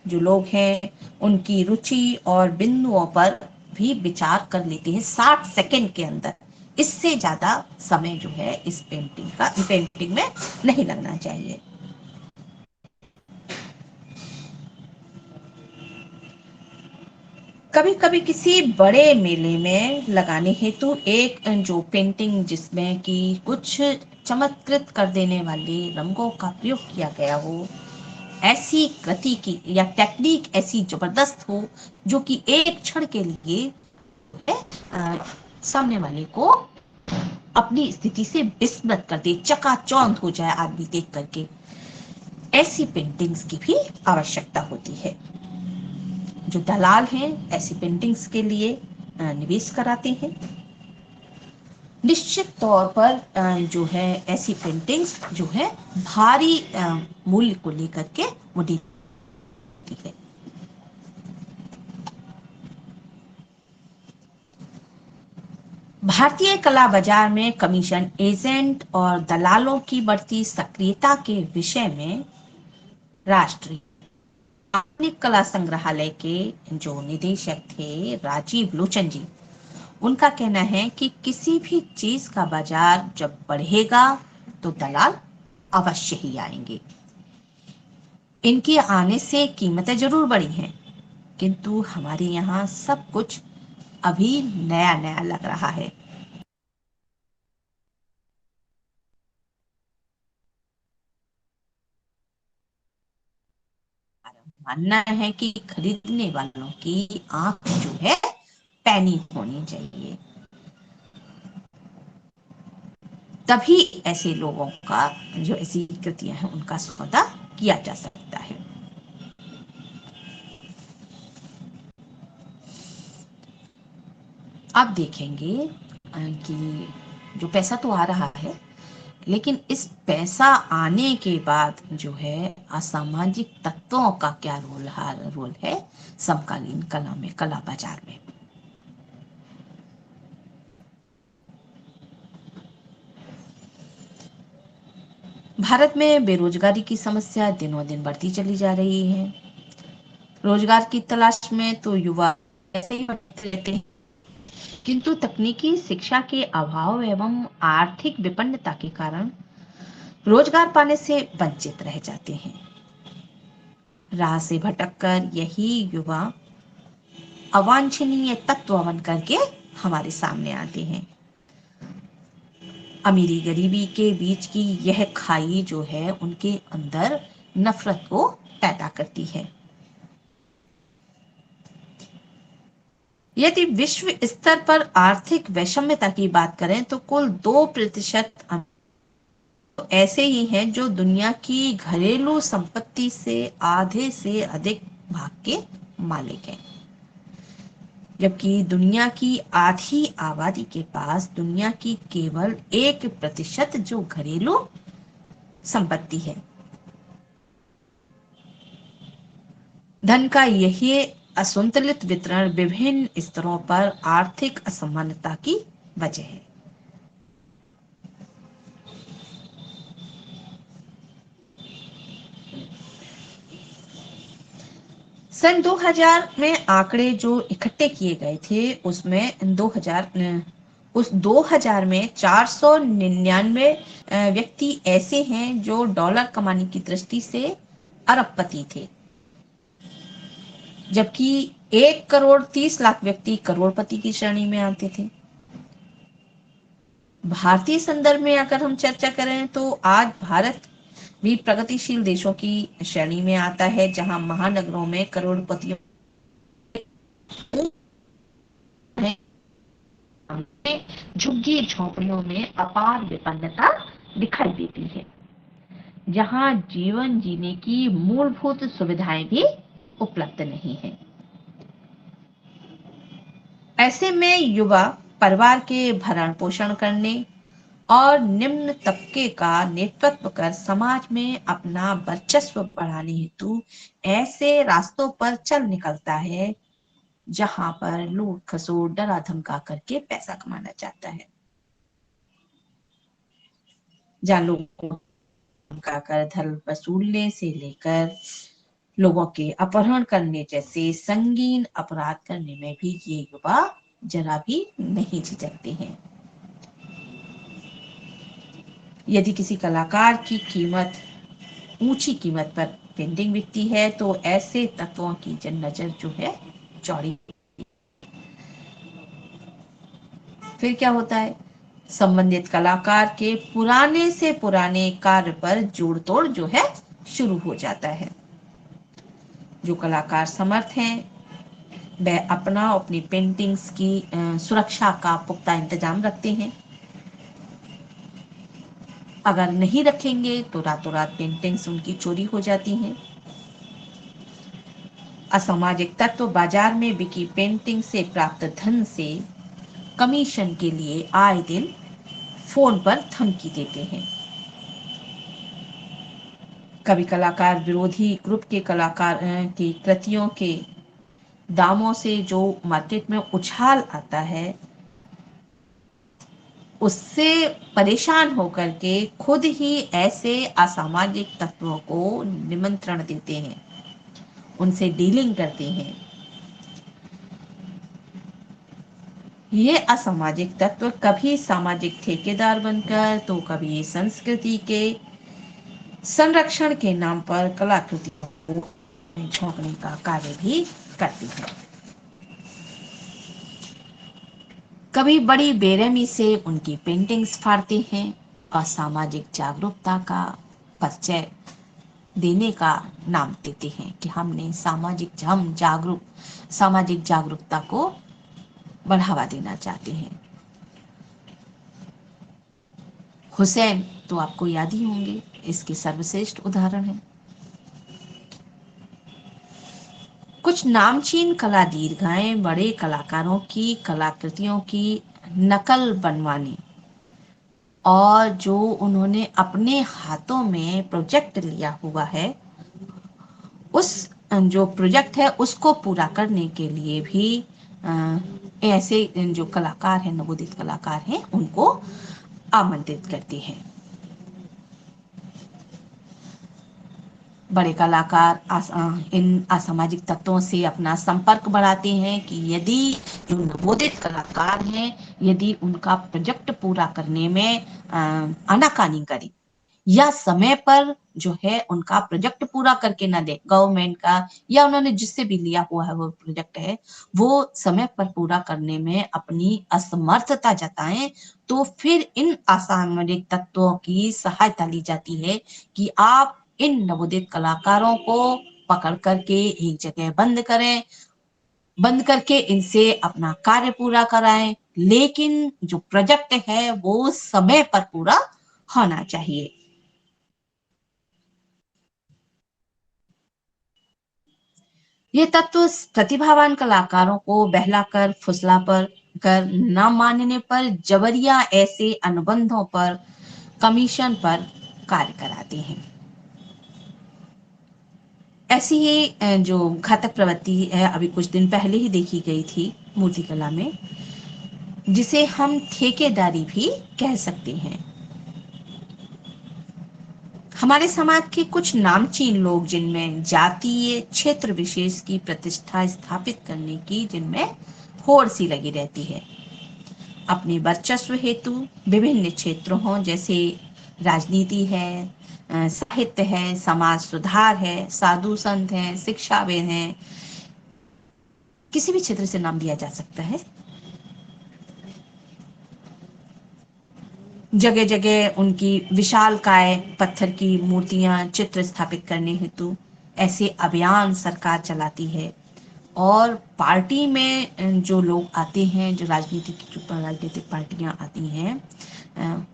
जो लोग हैं उनकी रुचि और बिंदुओं पर भी विचार कर लेते हैं 60 सेकंड के अंदर इससे ज्यादा समय जो है इस पेंटिंग में नहीं लगना चाहिए। कभी कभी किसी बड़े मेले में लगाने हेतु एक जो पेंटिंग जिसमें कि कुछ चमत्कृत कर देने वाले रंगों का प्रयोग किया गया हो, ऐसी कृति की या टेक्निक ऐसी जबरदस्त हो जो कि एक क्षण के लिए अ, सामने वाले को अपनी स्थिति से विस्मृत कर दे, चकाचौंध हो जाए आदमी देख करके, ऐसी पेंटिंग्स की भी आवश्यकता होती है। जो दलाल हैं ऐसी पेंटिंग्स के लिए निवेश कराते हैं। निश्चित तौर पर जो है ऐसी पेंटिंग्स जो है भारी मूल्य को लेकर के वो देती है। भारतीय कला बाजार में कमीशन एजेंट और दलालों की बढ़ती सक्रियता के विषय में राष्ट्रीय आधुनिक कला संग्रहालय के जो निदेशक थे राजीव लोचन जी, उनका कहना है कि किसी भी चीज का बाजार जब बढ़ेगा तो दलाल अवश्य ही आएंगे। इनके आने से कीमतें जरूर बढ़ी हैं, किंतु हमारे यहाँ सब कुछ अभी नया नया लग रहा है। मानना है कि खरीदने वालों की आंख जो है पैनी होनी चाहिए, तभी ऐसे लोगों का जो ऐसी कृतियां हैं उनका सौदा किया जा सकता है। अब देखेंगे कि जो पैसा तो आ रहा है, लेकिन इस पैसा आने के बाद जो है असामाजिक तत्वों का क्या रोल है समकालीन कला में, कला बाजार में। भारत में बेरोजगारी की समस्या दिनों दिन बढ़ती चली जा रही है। रोजगार की तलाश में तो युवा ऐसे ही बढ़ते रहते हैं, किंतु तकनीकी शिक्षा के अभाव एवं आर्थिक विपन्नता के कारण रोजगार पाने से वंचित रह जाते हैं। राह से भटककर यही युवा अवांछनीय तत्व बन करके हमारे सामने आते हैं। अमीरी गरीबी के बीच की यह खाई जो है उनके अंदर नफरत को पैदा करती है। यदि विश्व स्तर पर आर्थिक वैषम्यता की बात करें तो कुल 2% ऐसे ही हैं जो दुनिया की घरेलू संपत्ति से आधे से अधिक भाग के मालिक हैं, जबकि दुनिया की आधी आबादी के पास दुनिया की केवल 1% जो घरेलू संपत्ति है। धन का यही असंतुलित वितरण विभिन्न स्तरों पर आर्थिक असमानता की वजह है। सन 2000 में आंकड़े जो इकट्ठे किए गए थे उसमें 2000 में 499 व्यक्ति ऐसे हैं जो डॉलर कमाने की दृष्टि से अरबपति थे, जबकि 1 करोड़ 30 लाख व्यक्ति करोड़पति की श्रेणी में आते थे। भारतीय संदर्भ में अगर हम चर्चा करें तो आज भारत भी प्रगतिशील देशों की श्रेणी में आता है, जहां महानगरों में करोड़पतियों झुग्गी झोंपड़ियों में अपार विपन्नता दिखाई देती है, जहां जीवन जीने की मूलभूत सुविधाएं भी उपलब्ध नहीं है। ऐसे में युवा परिवार के भरण पोषण करने और निम्न तबके का नेतृत्व कर समाज में अपना वर्चस्व बढ़ाने हेतु ऐसे रास्तों पर चल निकलता है जहां पर लूट खसोट डरा धमका करके पैसा कमाना चाहता है, जहां लोगों को धमका कर धन वसूलने से लेकर लोगों के अपहरण करने जैसे संगीन अपराध करने में भी ये युवा जरा भी नहीं झिझकते हैं। यदि किसी कलाकार की कीमत ऊंची कीमत पर पेंटिंग बिकती है तो ऐसे तत्वों की नजर जो है चौड़ी। फिर क्या होता है, संबंधित कलाकार के पुराने से पुराने कार्य पर जोड़ तोड़ जो है शुरू हो जाता है। जो कलाकार समर्थ हैं वह अपनी पेंटिंग्स की सुरक्षा का पुख्ता इंतजाम रखते हैं। अगर नहीं रखेंगे तो रातों रात पेंटिंग्स उनकी चोरी हो जाती हैं। असामाजिक तत्व बाजार में बिकी पेंटिंग से प्राप्त धन से कमीशन के लिए आए दिन फोन पर धमकी देते हैं। कभी कलाकार विरोधी ग्रुप के कलाकार की कृतियों के दामों से जो मार्केट में उछाल आता है उससे परेशान होकर के खुद ही ऐसे असामाजिक तत्वों को निमंत्रण देते हैं, उनसे डीलिंग करते हैं। ये असामाजिक तत्व कभी सामाजिक ठेकेदार बनकर तो कभी संस्कृति के संरक्षण के नाम पर कलाकृतियों को झोंकने का कार्य भी करती है। कभी बड़ी बेरहमी से उनकी पेंटिंग्स फाड़ते हैं और सामाजिक जागरूकता का परिचय देने का नाम देते हैं कि हम सामाजिक जागरूकता को बढ़ावा देना चाहते हैं। हुसैन तो आपको याद ही होंगे, इसके सर्वश्रेष्ठ उदाहरण हैं। कुछ नामचीन कला दीर्घाएं बड़े कलाकारों की कलाकृतियों की नकल बनवाने और जो उन्होंने अपने हाथों में प्रोजेक्ट लिया हुआ है उस जो प्रोजेक्ट है उसको पूरा करने के लिए भी ऐसे जो कलाकार हैं, नवोदित कलाकार हैं, उनको आमंत्रित करते हैं। बड़े कलाकार इन असामाजिक तत्वों से अपना संपर्क बढ़ाते हैं कि यदि जो नवोदित कलाकार हैं यदि उनका प्रोजेक्ट पूरा करने में आनाकानी करें या समय पर जो है उनका प्रोजेक्ट पूरा करके ना दे, गवर्नमेंट का या उन्होंने जिससे भी लिया हुआ है वो प्रोजेक्ट है वो समय पर पूरा करने में अपनी असमर्थता जताएं, तो फिर इन असामाजिक तत्वों की सहायता ली जाती है कि आप इन नवोदित कलाकारों को पकड़ करके एक जगह बंद करके इनसे अपना कार्य पूरा कराएं, लेकिन जो प्रोजेक्ट है वो समय पर पूरा होना चाहिए। ये तत्व प्रतिभावान कलाकारों को बहलाकर फुसला कर न मानने पर जबरिया ऐसे अनुबंधों पर कमीशन पर कार्य कराते हैं। ऐसी ही जो घातक प्रवृत्ति है अभी कुछ दिन पहले ही देखी गई थी मूर्तिकला में, जिसे हम ठेकेदारी भी कह सकते हैं। हमारे समाज के कुछ नामचीन लोग जिनमें जातीय क्षेत्र विशेष की प्रतिष्ठा स्थापित करने की जिनमें होड़ सी लगी रहती है, अपने वर्चस्व हेतु विभिन्न क्षेत्रों हों जैसे राजनीति है, साहित्य है, समाज सुधार है, साधु संत हैं, शिक्षाविद हैं, किसी भी क्षेत्र से नाम लिया जा सकता है, जगह जगह उनकी विशालकाय पत्थर की मूर्तियां चित्र स्थापित करने हेतु ऐसे अभियान सरकार चलाती है। और पार्टी में जो लोग आते हैं, जो राजनीतिक पार्टियां आती हैं,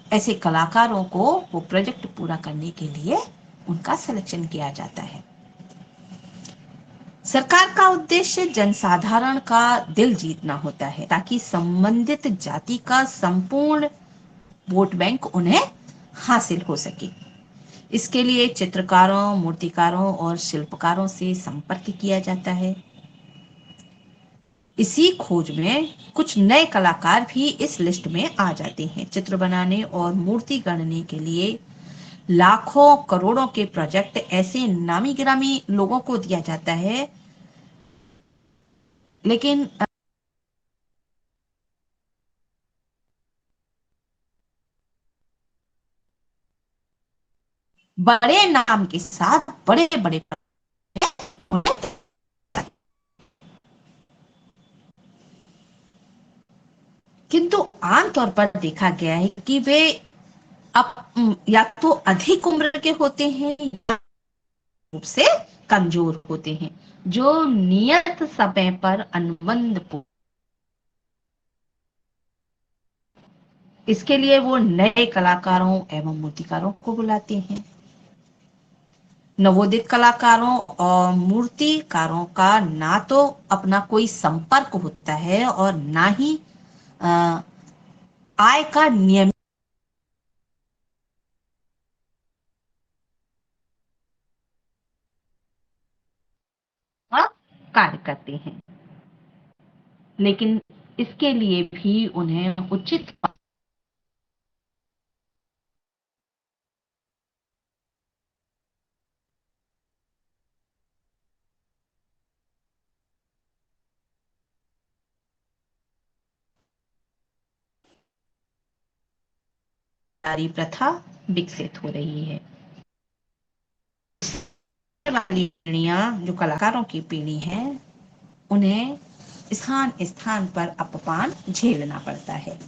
ऐसे कलाकारों को वो प्रोजेक्ट पूरा करने के लिए उनका सिलेक्शन किया जाता है। सरकार का उद्देश्य जनसाधारण का दिल जीतना होता है ताकि संबंधित जाति का संपूर्ण वोट बैंक उन्हें हासिल हो सके। इसके लिए चित्रकारों, मूर्तिकारों और शिल्पकारों से संपर्क किया जाता है। इसी खोज में कुछ नए कलाकार भी इस लिस्ट में आ जाते हैं। चित्र बनाने और मूर्ति गढ़ने के लिए लाखों करोड़ों के प्रोजेक्ट ऐसे नामी गिरामी लोगों को दिया जाता है, लेकिन बड़े नाम के साथ बड़े बड़े, किंतु आमतौर पर देखा गया है कि वे अब या तो अधिक उम्र के होते हैं या रूप से कमजोर होते हैं, जो नियत समय पर अनुबंध इसके लिए वो नए कलाकारों एवं मूर्तिकारों को बुलाते हैं। नवोदित कलाकारों और मूर्तिकारों का ना तो अपना कोई संपर्क होता है और ना ही अ, आय का नियमित कार्य करते हैं, लेकिन इसके लिए भी उन्हें उचित पारिवारिक प्रथा विकसित हो रही है। वाली पीढ़ियां, जो कलाकारों की पीढ़ी है, उन्हें स्थान स्थान पर अपमान झेलना पड़ता है।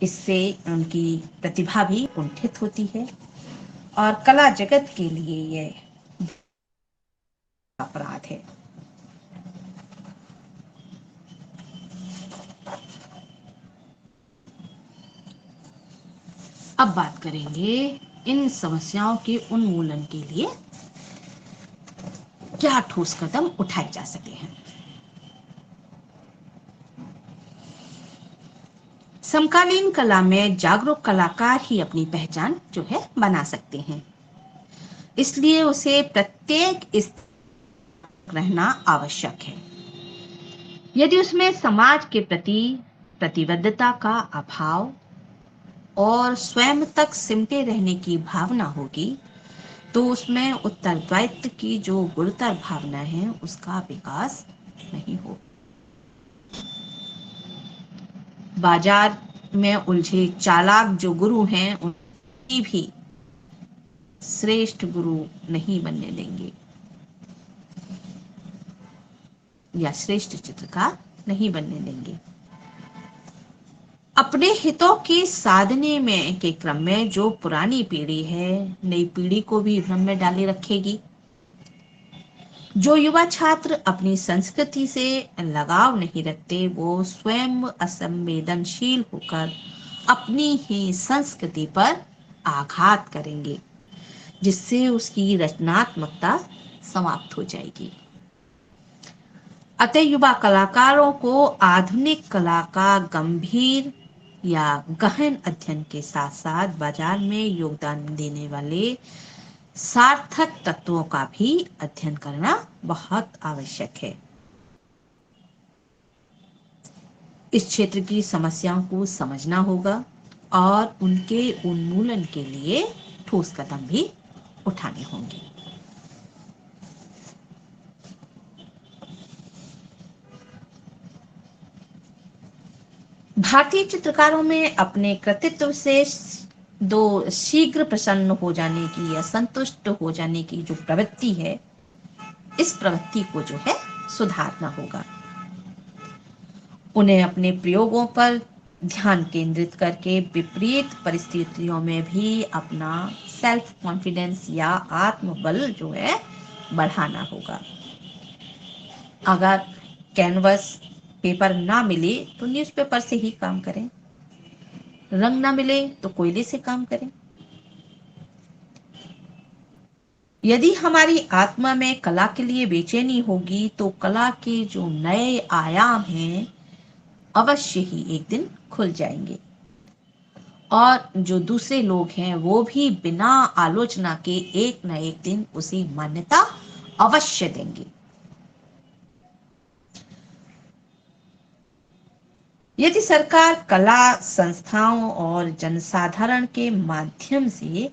इससे उनकी प्रतिभा भी कुंठित होती है और कला जगत के लिए यह अपराध है। अब बात करेंगे इन समस्याओं के उन्मूलन के लिए क्या ठोस कदम उठाए जा सकते हैं। समकालीन कला में जागरूक कलाकार ही अपनी पहचान जो है बना सकते हैं, इसलिए उसे प्रत्येक रहना आवश्यक है। यदि उसमें समाज के प्रति प्रतिबद्धता का अभाव और स्वयं तक सिमटे रहने की भावना होगी, तो उसमें उत्तरदायित्व की जो गुरुतर भावना है उसका विकास नहीं हो। बाजार में उलझे चालाक जो गुरु हैं उनकी भी श्रेष्ठ गुरु नहीं बनने देंगे या श्रेष्ठ चित्रकार नहीं बनने देंगे। अपने हितों की साधने में के क्रम में जो पुरानी पीढ़ी है नई पीढ़ी को भी भ्रम में डाले रखेगी। जो युवा छात्र अपनी संस्कृति से लगाव नहीं रखते, वो स्वयं असंवेदनशील होकर अपनी ही संस्कृति पर आघात करेंगे, जिससे उसकी रचनात्मकता समाप्त हो जाएगी। अतः युवा कलाकारों को आधुनिक कला का गंभीर या गहन अध्ययन के साथ साथ बाजार में योगदान देने वाले सार्थक तत्वों का भी अध्ययन करना बहुत आवश्यक है। इस क्षेत्र की समस्याओं को समझना होगा और उनके उन्मूलन के लिए ठोस कदम भी उठाने होंगे। भारतीय चित्रकारों में अपने कृतित्व से दो शीघ्र प्रसन्न हो जाने की या संतुष्ट हो जाने की जो प्रवृत्ति है, इस प्रवृत्ति को जो है सुधारना होगा। उन्हें अपने प्रयोगों पर ध्यान केंद्रित करके विपरीत परिस्थितियों में भी अपना सेल्फ कॉन्फिडेंस या आत्मबल जो है बढ़ाना होगा। अगर कैनवस पेपर ना मिले तो न्यूज़पेपर से ही काम करें, रंग ना मिले तो कोयले से काम करें। यदि हमारी आत्मा में कला के लिए बेचैनी होगी तो कला के जो नए आयाम हैं अवश्य ही एक दिन खुल जाएंगे और जो दूसरे लोग हैं वो भी बिना आलोचना के एक न एक दिन उसे मान्यता अवश्य देंगे। यदि सरकार कला संस्थाओं और जनसाधारण के माध्यम से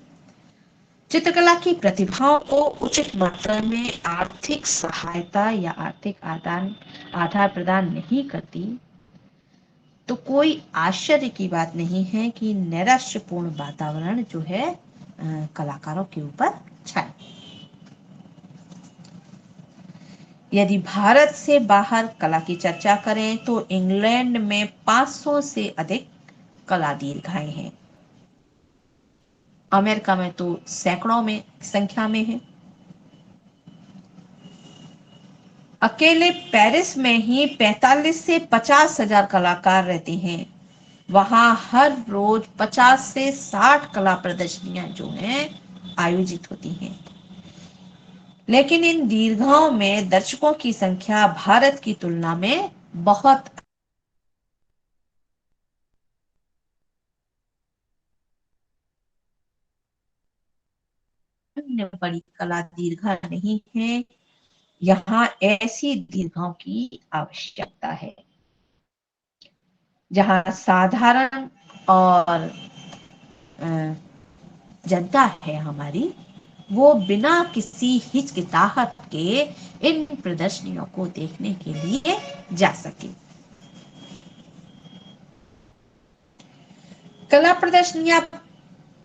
चित्रकला की प्रतिभाओं को उचित मात्रा में आर्थिक सहायता या आर्थिक आधार प्रदान नहीं करती, तो कोई आश्चर्य की बात नहीं है कि नैराश्यपूर्ण वातावरण जो है कलाकारों के ऊपर छाए। यदि भारत से बाहर कला की चर्चा करें तो इंग्लैंड में 500 से अधिक कला दीर्घाएं हैं। अमेरिका में तो सैकड़ों में संख्या में है। अकेले पेरिस में ही 45 से 50 हजार कलाकार रहते हैं। वहां हर रोज 50 से 60 कला प्रदर्शनियां जो हैं आयोजित होती हैं। लेकिन इन दीर्घाओं में दर्शकों की संख्या भारत की तुलना में बहुत अन्य बड़ी कला दीर्घा नहीं है। यहाँ ऐसी दीर्घाओं की आवश्यकता है जहाँ साधारण और जनता है हमारी, वो बिना किसी हिचकिचाहट के इन प्रदर्शनियों को देखने के लिए जा सके। कला प्रदर्शनियां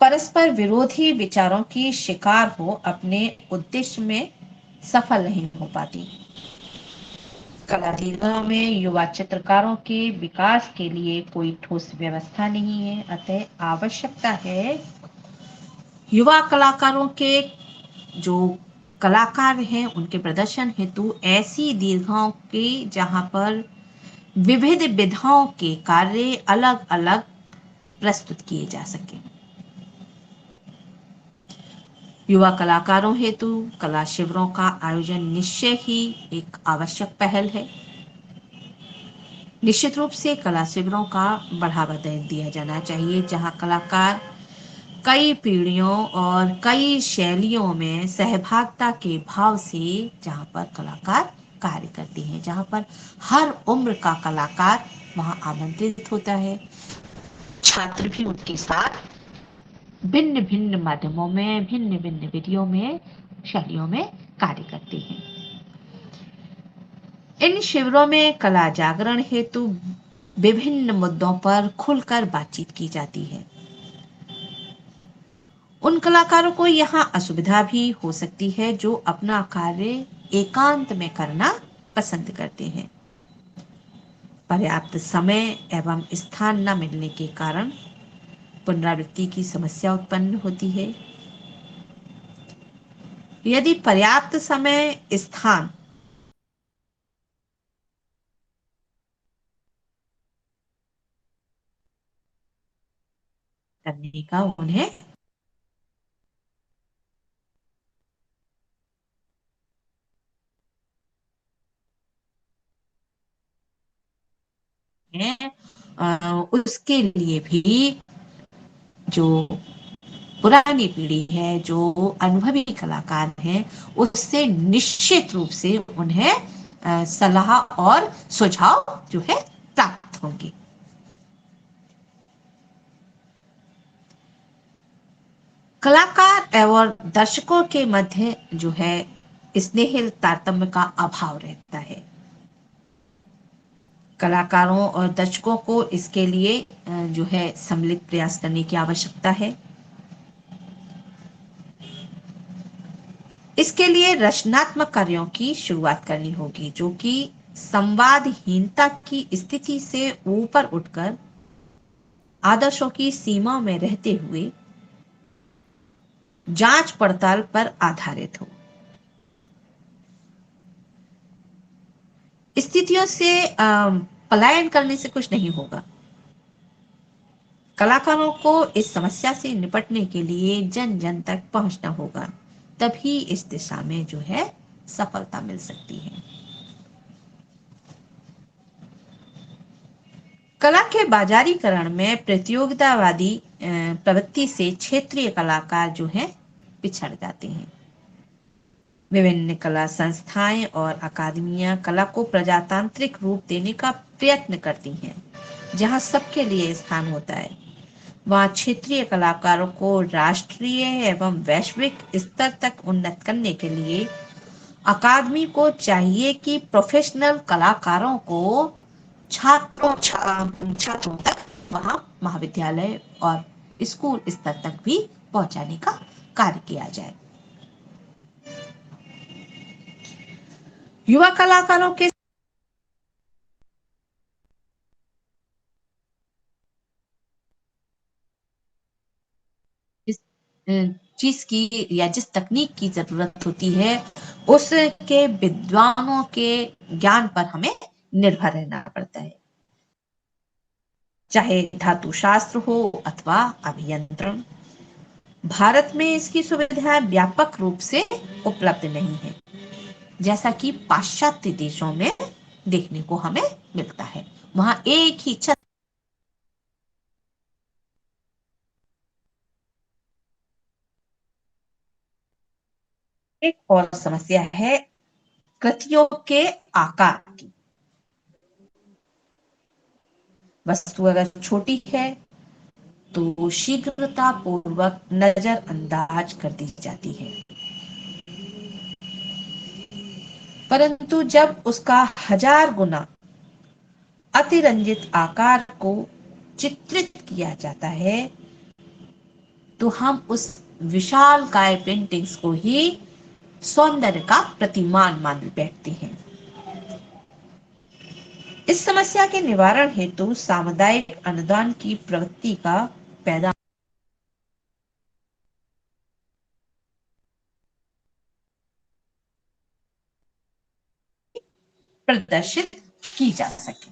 परस्पर विरोधी विचारों की शिकार हो अपने उद्देश्य में सफल नहीं हो पाती। कला दीर्घा में युवा चित्रकारों के विकास के लिए कोई ठोस व्यवस्था नहीं है। अतः आवश्यकता है युवा कलाकारों के जो कलाकार हैं उनके प्रदर्शन हेतु ऐसी दीर्घाओं के जहां पर विविध विधाओं के कार्य अलग अलग प्रस्तुत किए जा सके। युवा कलाकारों हेतु कला शिविरों का आयोजन निश्चय ही एक आवश्यक पहल है। निश्चित रूप से कला शिविरों का बढ़ावा दिया जाना चाहिए जहां कलाकार कई पीढ़ियों और कई शैलियों में सहभागिता के भाव से जहां पर कलाकार कार्य करते हैं, जहां पर हर उम्र का कलाकार वहां आमंत्रित होता है। छात्र भी उनके साथ भिन्न भिन्न माध्यमों में भिन्न भिन्न विधियों में शैलियों में कार्य करते हैं। इन शिविरों में कला जागरण हेतु विभिन्न मुद्दों पर खुलकर बातचीत की जाती है। उन कलाकारों को यहाँ असुविधा भी हो सकती है जो अपना कार्य एकांत में करना पसंद करते हैं। पर्याप्त समय एवं स्थान न मिलने के कारण पुनरावृत्ति की समस्या उत्पन्न होती है। यदि पर्याप्त समय स्थान करने का उन्हें उसके लिए भी जो पुरानी पीढ़ी है, जो अनुभवी कलाकार हैं, उससे निश्चित रूप से उन्हें सलाह और सुझाव जो है प्राप्त होंगे। कलाकार एवं दर्शकों के मध्य जो है स्नेहिल तारतम्य का अभाव रहता है। कलाकारों और दर्शकों को इसके लिए जो है सम्मिलित प्रयास करने की आवश्यकता है। इसके लिए रचनात्मक कार्यों की शुरुआत करनी होगी जो कि संवादहीनता की स्थिति से ऊपर उठकर आदर्शों की सीमा में रहते हुए जांच पड़ताल पर आधारित हो। स्थितियों से पलायन करने से कुछ नहीं होगा। कलाकारों को इस समस्या से निपटने के लिए जन जन तक पहुंचना होगा, तभी इस दिशा में जो है सफलता मिल सकती है। कला के बाजारीकरण में प्रतियोगितावादी प्रवृत्ति से क्षेत्रीय कलाकार जो है पिछड़ जाते हैं। विभिन्न कला संस्थाएं और अकादमियां कला को प्रजातांत्रिक रूप देने का प्रयत्न करती हैं। जहां सबके लिए स्थान होता है वहां क्षेत्रीय कलाकारों को राष्ट्रीय एवं वैश्विक स्तर तक उन्नत करने के लिए अकादमी को चाहिए कि प्रोफेशनल कलाकारों को छात्रों तक वहां महाविद्यालय और स्कूल स्तर तक भी पहुंचाने का कार्य किया जाए। युवा कलाकारों के जिस चीज की या जिस तकनीक की जरूरत होती है उसके विद्वानों के ज्ञान पर हमें निर्भर रहना पड़ता है, चाहे धातु शास्त्र हो अथवा अभियंत्रण। भारत में इसकी सुविधा व्यापक रूप से उपलब्ध नहीं है, जैसा कि पाश्चात्य देशों में देखने को हमें मिलता है। वहां एक ही छत। एक और समस्या है कृतियों के आकार की। वस्तु अगर छोटी है तो शीघ्रता पूर्वक नजरअंदाज कर दी जाती है, परंतु जब उसका 1000 गुना अतिरंजित आकार को चित्रित किया जाता है तो हम उस विशाल काय पेंटिंग्स को ही सौंदर्य का प्रतिमान मान बैठते हैं। इस समस्या के निवारण हेतु सामुदायिक अनुदान की प्रवृत्ति का पैदा प्रदर्शित की जा सके।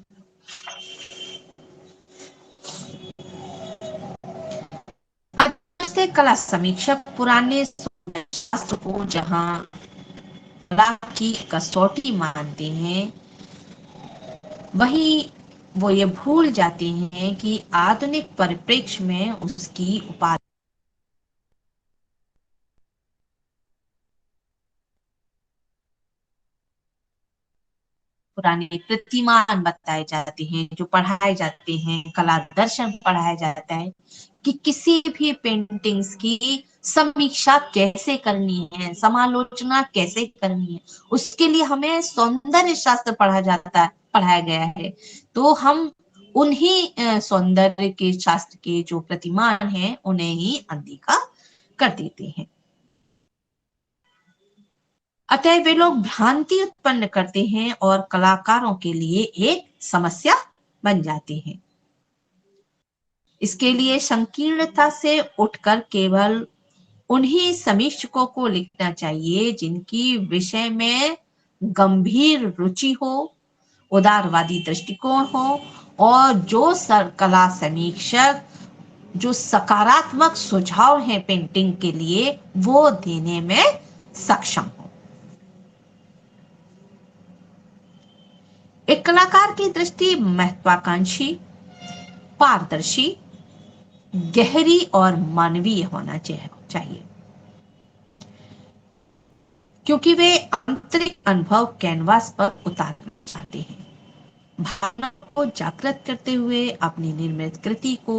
कला समीक्षक पुराने शास्त्र को जहां कला की कसौटी मानते हैं, वहीं वो ये भूल जाते हैं कि आधुनिक परिप्रेक्ष्य में उसकी उपाधि पुराने प्रतिमान बताए जाते हैं, जो पढ़ाए जाते हैं, कला दर्शन पढ़ाया जाता है कि किसी भी पेंटिंग्स की समीक्षा कैसे करनी है, समालोचना कैसे करनी है, उसके लिए हमें सौंदर्य शास्त्र पढ़ाया गया है। तो हम उन्हीं सौंदर्य के शास्त्र के जो प्रतिमान हैं उन्हें ही अनदेखा कर देते हैं। अतः वे लोग भ्रांति उत्पन्न करते हैं और कलाकारों के लिए एक समस्या बन जाते हैं। इसके लिए संकीर्णता से उठकर केवल उन्हीं समीक्षकों को लिखना चाहिए जिनकी विषय में गंभीर रुचि हो, उदारवादी दृष्टिकोण हो और जो कला समीक्षक जो सकारात्मक सुझाव हैं पेंटिंग के लिए वो देने में सक्षम हो। एक कलाकार की दृष्टि महत्वाकांक्षी, पारदर्शी, गहरी और मानवीय होना चाहिए, क्योंकि वे आंतरिक अनुभव कैनवास पर उतारना चाहते हैं, भावना को जागृत करते हुए अपनी निर्मित कृति को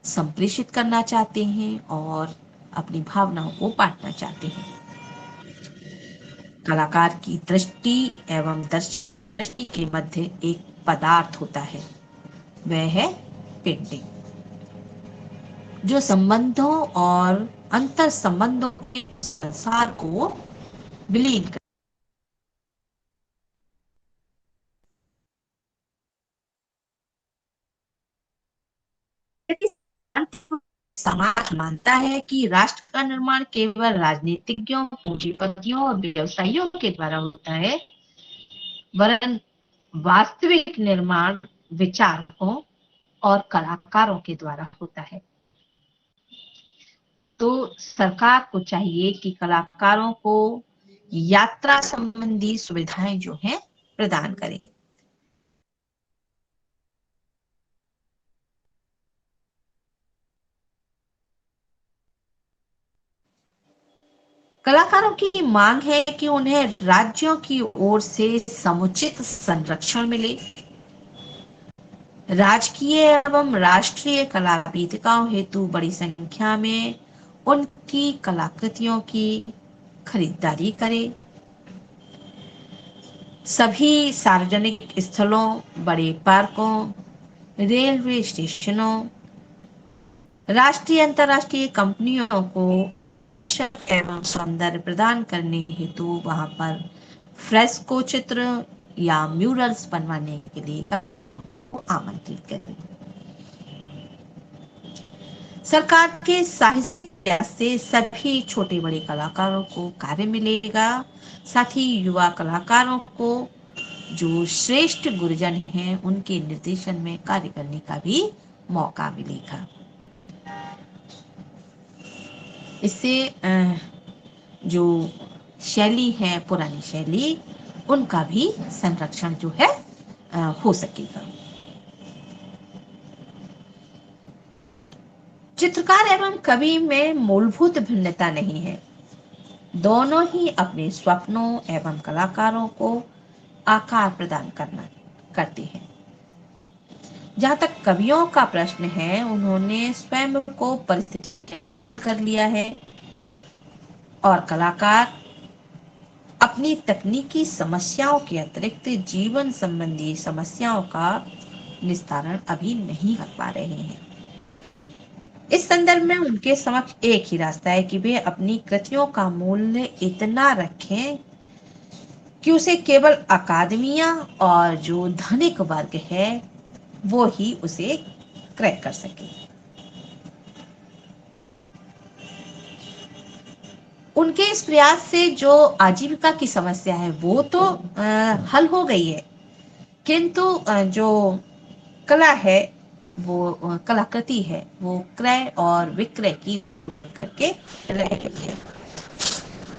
संप्रेषित करना चाहते हैं और अपनी भावनाओं को बांटना चाहते हैं। कलाकार की दृष्टि एवं दृष्टि के मध्य एक पदार्थ होता है, वह है पेंटिंग, जो संबंधों और अंतर संबंधों के संसार को विलीन कर समाज मानता है कि राष्ट्र का निर्माण केवल राजनीतिज्ञों, पूंजीपतियों और व्यवसायियों के द्वारा होता है, वरन वास्तविक निर्माण विचारकों और कलाकारों के द्वारा होता है। तो सरकार को चाहिए कि कलाकारों को यात्रा संबंधी सुविधाएं जो हैं प्रदान करें। कलाकारों की मांग है कि उन्हें राज्यों की ओर से समुचित संरक्षण मिले, राजकीय एवं राष्ट्रीय कला वेदिकाओं हेतु बड़ी संख्या में उनकी कलाकृतियों की खरीदारी करे, सभी सार्वजनिक स्थलों, बड़े पार्कों, रेलवे स्टेशनों राष्ट्रीय अंतर्राष्ट्रीय कंपनियों को एवं सौंदर्य प्रदान करने हेतु वहां पर फ्रेस्को चित्र या म्यूरल्स बनवाने के लिए आमंत्रित करें। सरकार के साहित्यिक प्रयास से सभी छोटे बड़े कलाकारों को कार्य मिलेगा। साथ ही युवा कलाकारों को जो श्रेष्ठ गुरुजन हैं उनके निर्देशन में कार्य करने का भी मौका मिलेगा। इससे जो शैली है पुरानी शैली उनका भी संरक्षण जो है हो सकेगा। चित्रकार एवं कवि में मूलभूत भिन्नता नहीं है। दोनों ही अपने स्वप्नों एवं कलाकारों को आकार प्रदान करते हैं। जहां तक कवियों का प्रश्न है, उन्होंने स्वयं को परिस्थिति कर लिया है और कलाकार अपनी तकनीकी समस्याओं के अतिरिक्त जीवन संबंधी समस्याओं का निस्तारण अभी नहीं कर पा रहे हैं। इस संदर्भ में उनके समक्ष एक ही रास्ता है कि वे अपनी कृतियों का मूल्य इतना रखें कि उसे केवल अकादमियां और जो धनिक वर्ग है वो ही उसे क्रय कर सके। उनके इस प्रयास से जो आजीविका की समस्या है वो तो हल हो गई है, किंतु जो कला है वो कलाकृति है वो क्रय और विक्रय की करके रह गई है।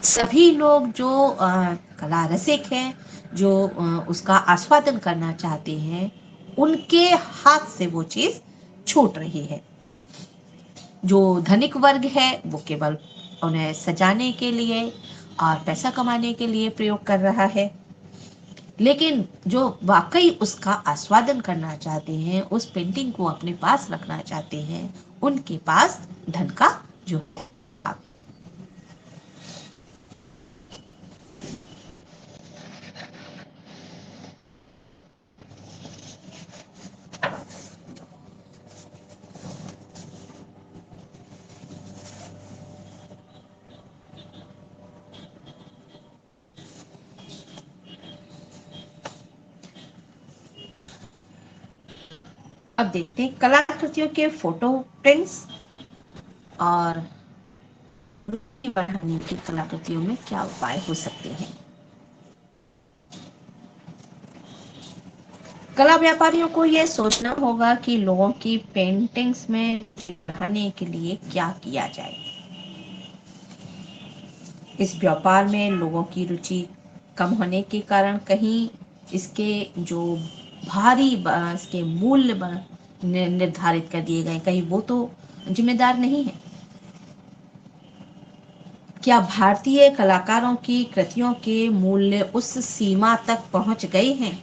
सभी लोग जो कला रसिक हैं, जो उसका आस्वादन करना चाहते हैं, उनके हाथ से वो चीज छूट रही है। जो धनिक वर्ग है वो केवल उन्हें सजाने के लिए और पैसा कमाने के लिए प्रयोग कर रहा है, लेकिन जो वाकई उसका आस्वादन करना चाहते हैं, उस पेंटिंग को अपने पास रखना चाहते हैं, उनके पास धन का जो अब देखते हैं कलाकृतियों के फोटो प्रिंट्स और रुचि बढ़ाने की कलाकृतियों में क्या उपाय हो सकते हैं। कला व्यापारियों को यह सोचना होगा कि लोगों की पेंटिंग्स में रुचि बढ़ाने के लिए क्या किया जाए। इस व्यापार में लोगों की रुचि कम होने के कारण कहीं इसके जो भारी इसके मूल्य निर्धारित कर दिए गए, कहीं वो तो जिम्मेदार नहीं है। क्या भारतीय कलाकारों की कृतियों के मूल्य उस सीमा तक पहुंच गए हैं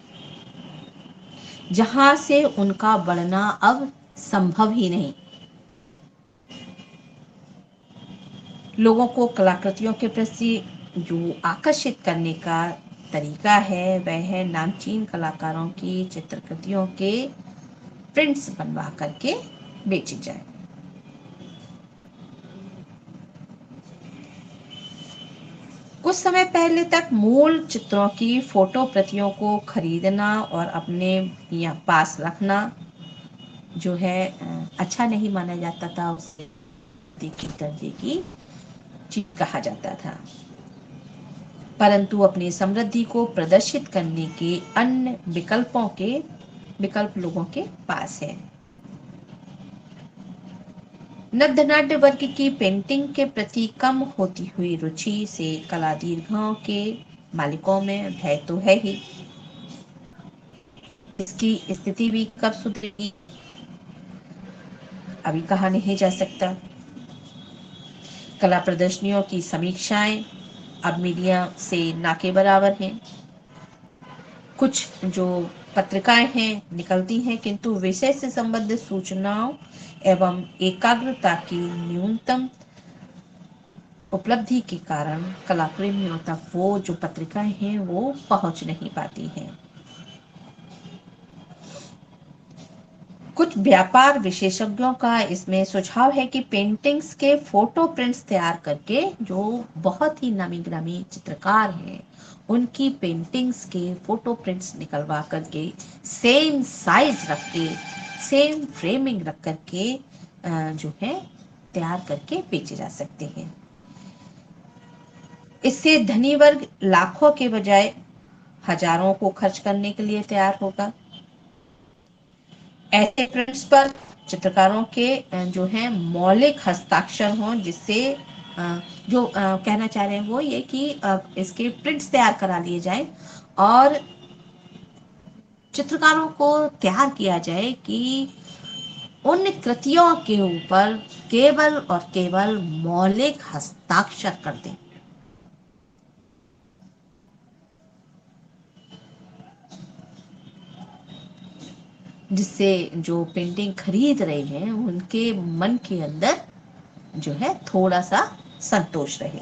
जहां से उनका बढ़ना अब संभव ही नहीं। लोगों को कलाकृतियों के प्रति जो आकर्षित करने का तरीका है वह है नामचीन कलाकारों की चित्रकृतियों के प्रिंट्स बनवा करके बेची जाए। कुछ समय पहले तक मूल चित्रों की फोटो प्रतियों को खरीदना और अपने या पास रखना जो है अच्छा नहीं माना जाता था, उसे देखी दर्जे की चीज कहा जाता था। परंतु अपनी समृद्धि को प्रदर्शित करने के अन्य विकल्प लोगों के पास है। नर्धनाढ्य वर्ग की पेंटिंग के प्रति कम होती हुई रुचि से कला दीर्घों के मालिकों में भय तो है ही। इसकी स्थिति भी कब सुधरेगी अभी कहा नहीं जा सकता। कला प्रदर्शनियों की समीक्षाएं अब मीडिया से ना के बराबर हैं। कुछ जो पत्रिकाएं हैं निकलती हैं, किंतु विषय से संबंधित सूचनाओं एवं एकाग्रता की न्यूनतम उपलब्धि के कारण कलाप्रेमियों तक वो जो पत्रिकाएं हैं वो पहुंच नहीं पाती हैं। कुछ व्यापार विशेषज्ञों का इसमें सुझाव है कि पेंटिंग्स के फोटो प्रिंट्स तैयार करके, जो बहुत ही नामी गिरामी चित्रकार हैं, उनकी पेंटिंग्स के फोटो प्रिंट्स निकलवा करके सेम साइज रख के, सेम फ्रेमिंग रख करके जो है तैयार करके बेचे जा सकते हैं। इससे धनी वर्ग लाखों के बजाय हजारों को खर्च करने के लिए तैयार होगा। ऐसे प्रिंट्स पर चित्रकारों के जो है मौलिक हस्ताक्षर हों, जिससे जो कहना चाह रहे हैं वो ये कि इसके प्रिंट्स तैयार करा लिए जाएं और चित्रकारों को तैयार किया जाए कि उन कृतियों के ऊपर केवल और केवल मौलिक हस्ताक्षर कर दें। जिससे जो पेंटिंग खरीद रहे हैं उनके मन के अंदर जो है थोड़ा सा संतोष रहे।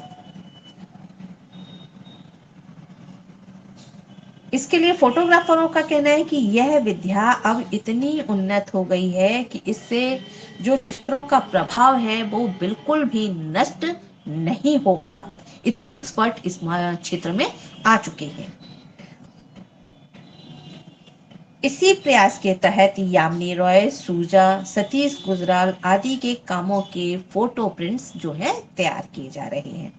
इसके लिए फोटोग्राफरों का कहना है कि यह विद्या अब इतनी उन्नत हो गई है कि इससे जो चित्रों का प्रभाव है वो बिल्कुल भी नष्ट नहीं हो। एक्सपर्ट इस क्षेत्र में आ चुके हैं। इसी प्रयास के तहत यामिनी रॉय, सूजा, सतीश गुजराल आदि के कामों के फोटो प्रिंट्स जो है तैयार किए जा रहे हैं।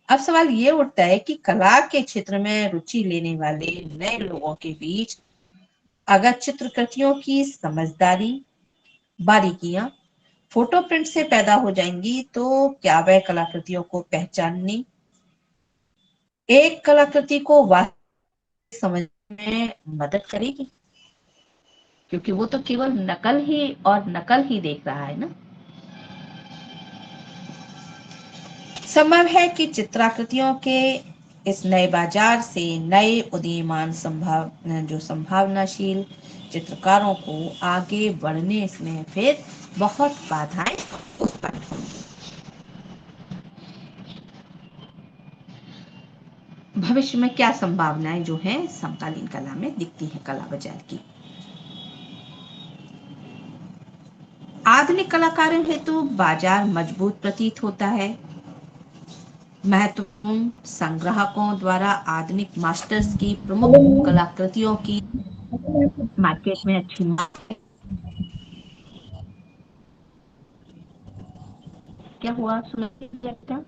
अब सवाल ये उठता है कि कला के क्षेत्र में रुचि लेने वाले नए लोगों के बीच अगर चित्रकृतियों की समझदारी, बारीकियां फोटो प्रिंट से पैदा हो जाएंगी तो क्या वह कलाकृतियों को पहचानने, एक कलाकृति को वास्तविक समझने में मदद करेगी? क्योंकि वो तो केवल नकल ही और नकल ही देख रहा है ना। संभव है कि चित्राकृतियों के इस नए बाजार से नए उदीयमान संभावनाशील चित्रकारों को आगे बढ़ने में फिर बहुत बाधाएं उत्पन्न होंगी। भविष्य में क्या संभावनाएं जो हैं समकालीन कला में दिखती हैं कला बाजार की? आधुनिक कलाकारों हेतु बाजार मजबूत प्रतीत होता है। महत्वपूर्ण संग्राहकों द्वारा आधुनिक मास्टर्स की प्रमुख हेलो मैम। कलाकृतियों की मार्केट में अच्छी मांग है। क्या हुआ, सुनाई नहीं देता?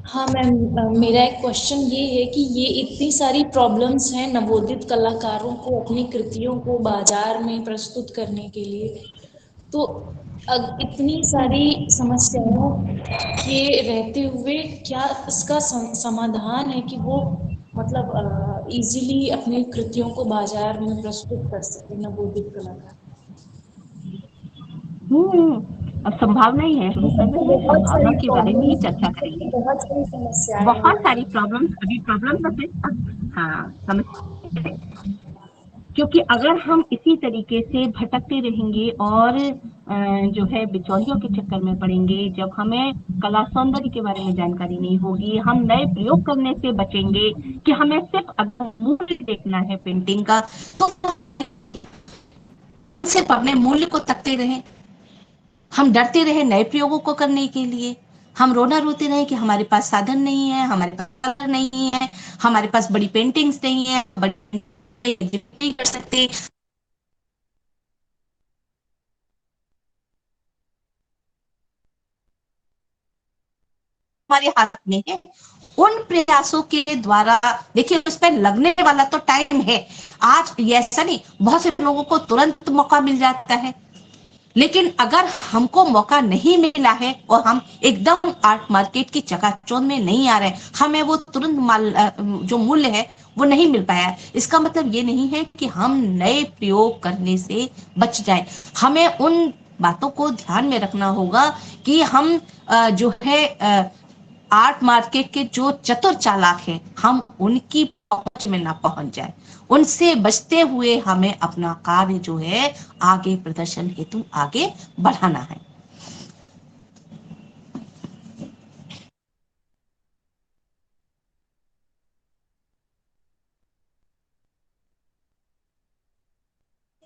हाँ मैम, मेरा एक क्वेश्चन ये है कि ये इतनी सारी प्रॉब्लम्स हैं नवोदित कलाकारों को अपनी कृतियों को बाजार में प्रस्तुत करने के लिए, तो इतनी सारी समस्याओं के रहते हुए क्या इसका समाधान है कि वो मतलब इजीली अपनी कृतियों को बाजार में प्रस्तुत कर सके नवोदित कलाकार? अब संभावना ही है, शुरू कर तो रहे हैं, बहुत संभावना सारी के बारे में ही प्रॉब्लम्स चर्चा करेंगे। बहुत सारी समस्याएं बहुत हो सारी रही हैं। प्रॉब्लम्स, अभी प्रॉब्लम से हाँ समझ, क्योंकि अगर हम इसी तरीके से भटकते रहेंगे और जो है बिचौलियों के चक्कर में पड़ेंगे, जब हमें कला सौंदर्य के बारे में जानकारी नहीं होगी, हम नए प्रयोग करने से बचेंगे कि हमें सिर्फ अगर मूल्य देखना है पेंटिंग का, तो सिर्फ अपने मूल्य को तकते रहें, हम डरते रहे नए प्रयोगों को करने के लिए, हम रोना रोते रहे कि हमारे पास साधन नहीं है, हमारे पास कलर नहीं है, हमारे पास बड़ी पेंटिंग्स नहीं है, बड़ी नहीं कर सकते, हमारे हाथ में है। उन प्रयासों के द्वारा देखिए, उस पर लगने वाला तो टाइम है। आज ये ऐसा नहीं, बहुत से लोगों को तुरंत मौका मिल जाता है, लेकिन अगर हमको मौका नहीं मिला है और हम एकदम आर्ट मार्केट की चकाचौंध में नहीं आ रहे, हमें वो तुरंत माल जो मूल्य है वो नहीं मिल पाया, इसका मतलब ये नहीं है कि हम नए प्रयोग करने से बच जाए। हमें उन बातों को ध्यान में रखना होगा कि हम जो है आर्ट मार्केट के जो चतुर चालाक हैं, हम उनकी पहुंच में ना पहुंच जाए, उनसे बचते हुए हमें अपना कार्य जो है आगे प्रदर्शन हेतु आगे बढ़ाना है।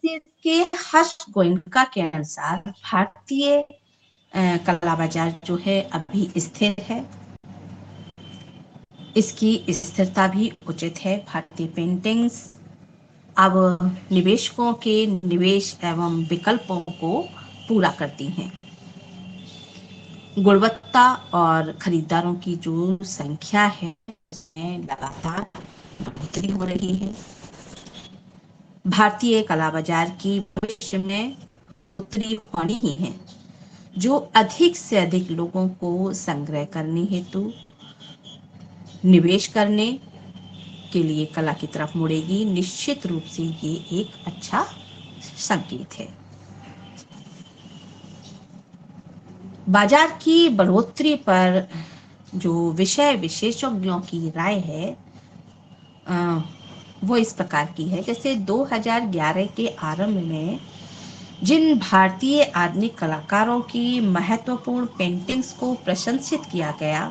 के हर्ष गोयनका के अनुसार भारतीय कला बाजार जो है अभी स्थिर है, इसकी स्थिरता भी उचित है। भारतीय पेंटिंग्स अब निवेशकों के निवेश एवं विकल्पों को पूरा करती हैं। गुणवत्ता और खरीदारों की जो संख्या है उसमें लगातार बढ़ोतरी हो रही है। भारतीय कला बाजार की भविष्य में बढ़ोतरी होनी ही है, जो अधिक से अधिक लोगों को संग्रह करने हेतु निवेश करने के लिए कला की तरफ मुड़ेगी। निश्चित रूप से ये एक अच्छा संकेत है। बाजार की बढ़ोतरी पर जो विषय विशेषज्ञों की राय है वो इस प्रकार की है। जैसे 2011 के आरंभ में जिन भारतीय आधुनिक कलाकारों की महत्वपूर्ण पेंटिंग्स को प्रशंसित किया गया,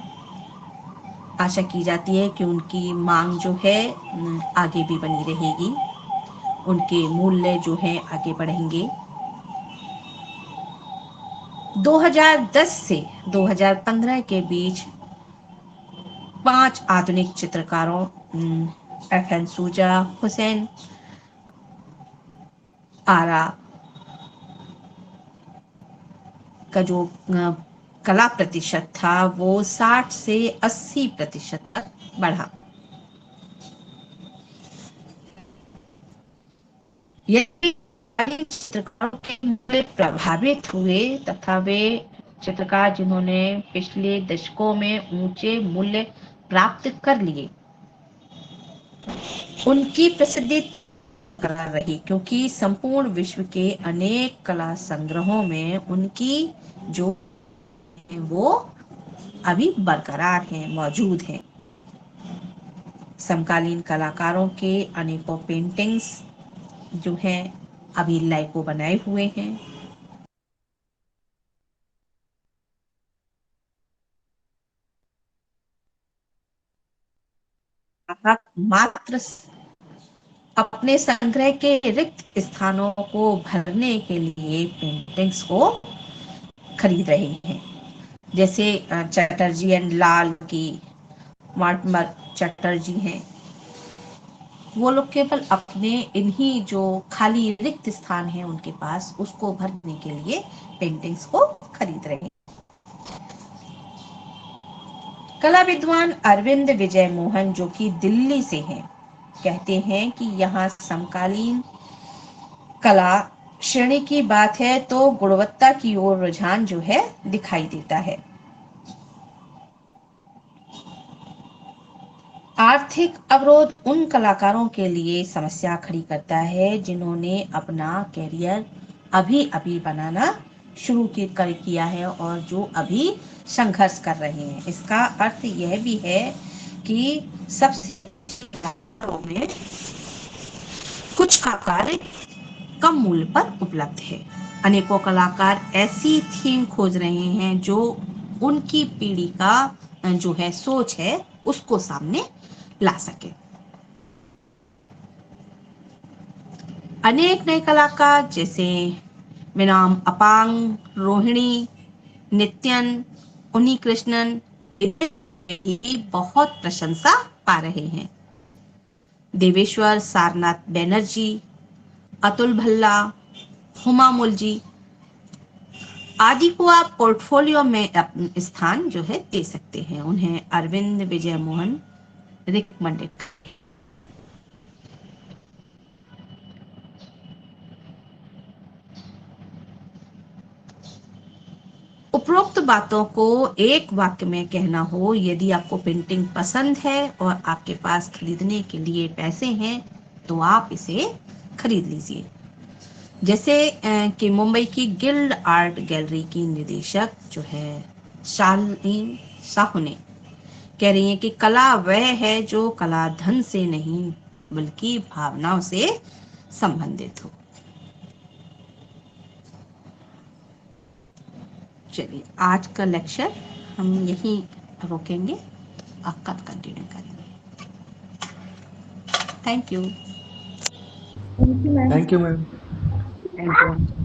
आशा की जाती है कि उनकी मांग जो है आगे भी बनी रहेगी, उनके मूल्य जो है आगे बढ़ेंगे। 2010 से 2015 के बीच 5 आधुनिक चित्रकारों FN सूजा, हुसैन आरा का जो कला प्रतिशत था वो 60 से 80% तक बढ़ा। यदि चित्रकारों के मूल्य प्रभावित हुए तथा वे चित्रकार जिन्होंने पिछले दशकों में ऊंचे मूल्य प्राप्त कर लिए, उनकी प्रसिद्धि बरकरार रही, क्योंकि संपूर्ण विश्व के अनेक कला संग्रहों में उनकी जो वो अभी बरकरार हैं, मौजूद हैं। समकालीन कलाकारों के अनेकों पेंटिंग्स जो हैं अभी लाइको बनाए हुए हैं। मात्र अपने संग्रह के रिक्त स्थानों को भरने के लिए पेंटिंग्स को खरीद रहे हैं। जैसे चटर्जी एंड लाल की मार्टमर चटर्जी हैं, वो लोग केवल अपने इन्हीं जो खाली रिक्त स्थान है उनके पास, उसको भरने के लिए पेंटिंग्स को खरीद रहे हैं। कला विद्वान अरविंद विजय मोहन जो कि दिल्ली से हैं, कहते हैं कि यहाँ समकालीन कला श्रेणी की बात है तो गुणवत्ता की ओर रुझान जो है दिखाई देता है। आर्थिक अवरोध उन कलाकारों के लिए समस्या खड़ी करता है जिन्होंने अपना करियर अभी अभी बनाना शुरू किया है और जो अभी संघर्ष कर रहे हैं। इसका अर्थ यह भी है कि सबसे में कुछ का कार्य कम मूल्य पर उपलब्ध है। अनेकों कलाकार ऐसी थीम खोज रहे हैं जो उनकी पीढ़ी का जो है सोच है उसको सामने ला सके। अनेक नए कलाकार जैसे मिनाम अपांग, रोहिणी, नित्यन, उन्नी कृष्णन की बहुत प्रशंसा पा रहे हैं। देवेश्वर सारनाथ बैनर्जी, अतुल भल्ला, हुमा मुलजी आदि को आप पोर्टफोलियो में स्थान जो है दे सकते हैं। उन्हें अरविंद विजय मोहन रिकमेंडेड। उपरोक्त बातों को एक वाक्य में कहना हो, यदि आपको पेंटिंग पसंद है और आपके पास खरीदने के लिए पैसे हैं तो आप इसे खरीद लीजिए। जैसे कि मुंबई की गिल्ड आर्ट गैलरी की निदेशक जो है शालिनी साहू ने कह रही है कि कला वह है जो कला धन से नहीं बल्कि भावनाओं से संबंधित हो। चलिए आज का लेक्चर हम यहीं रोकेंगे, आपका कंटिन्यू करेंगे। Thank you. Thank you ma'am. Thank you ma'am. Thank you.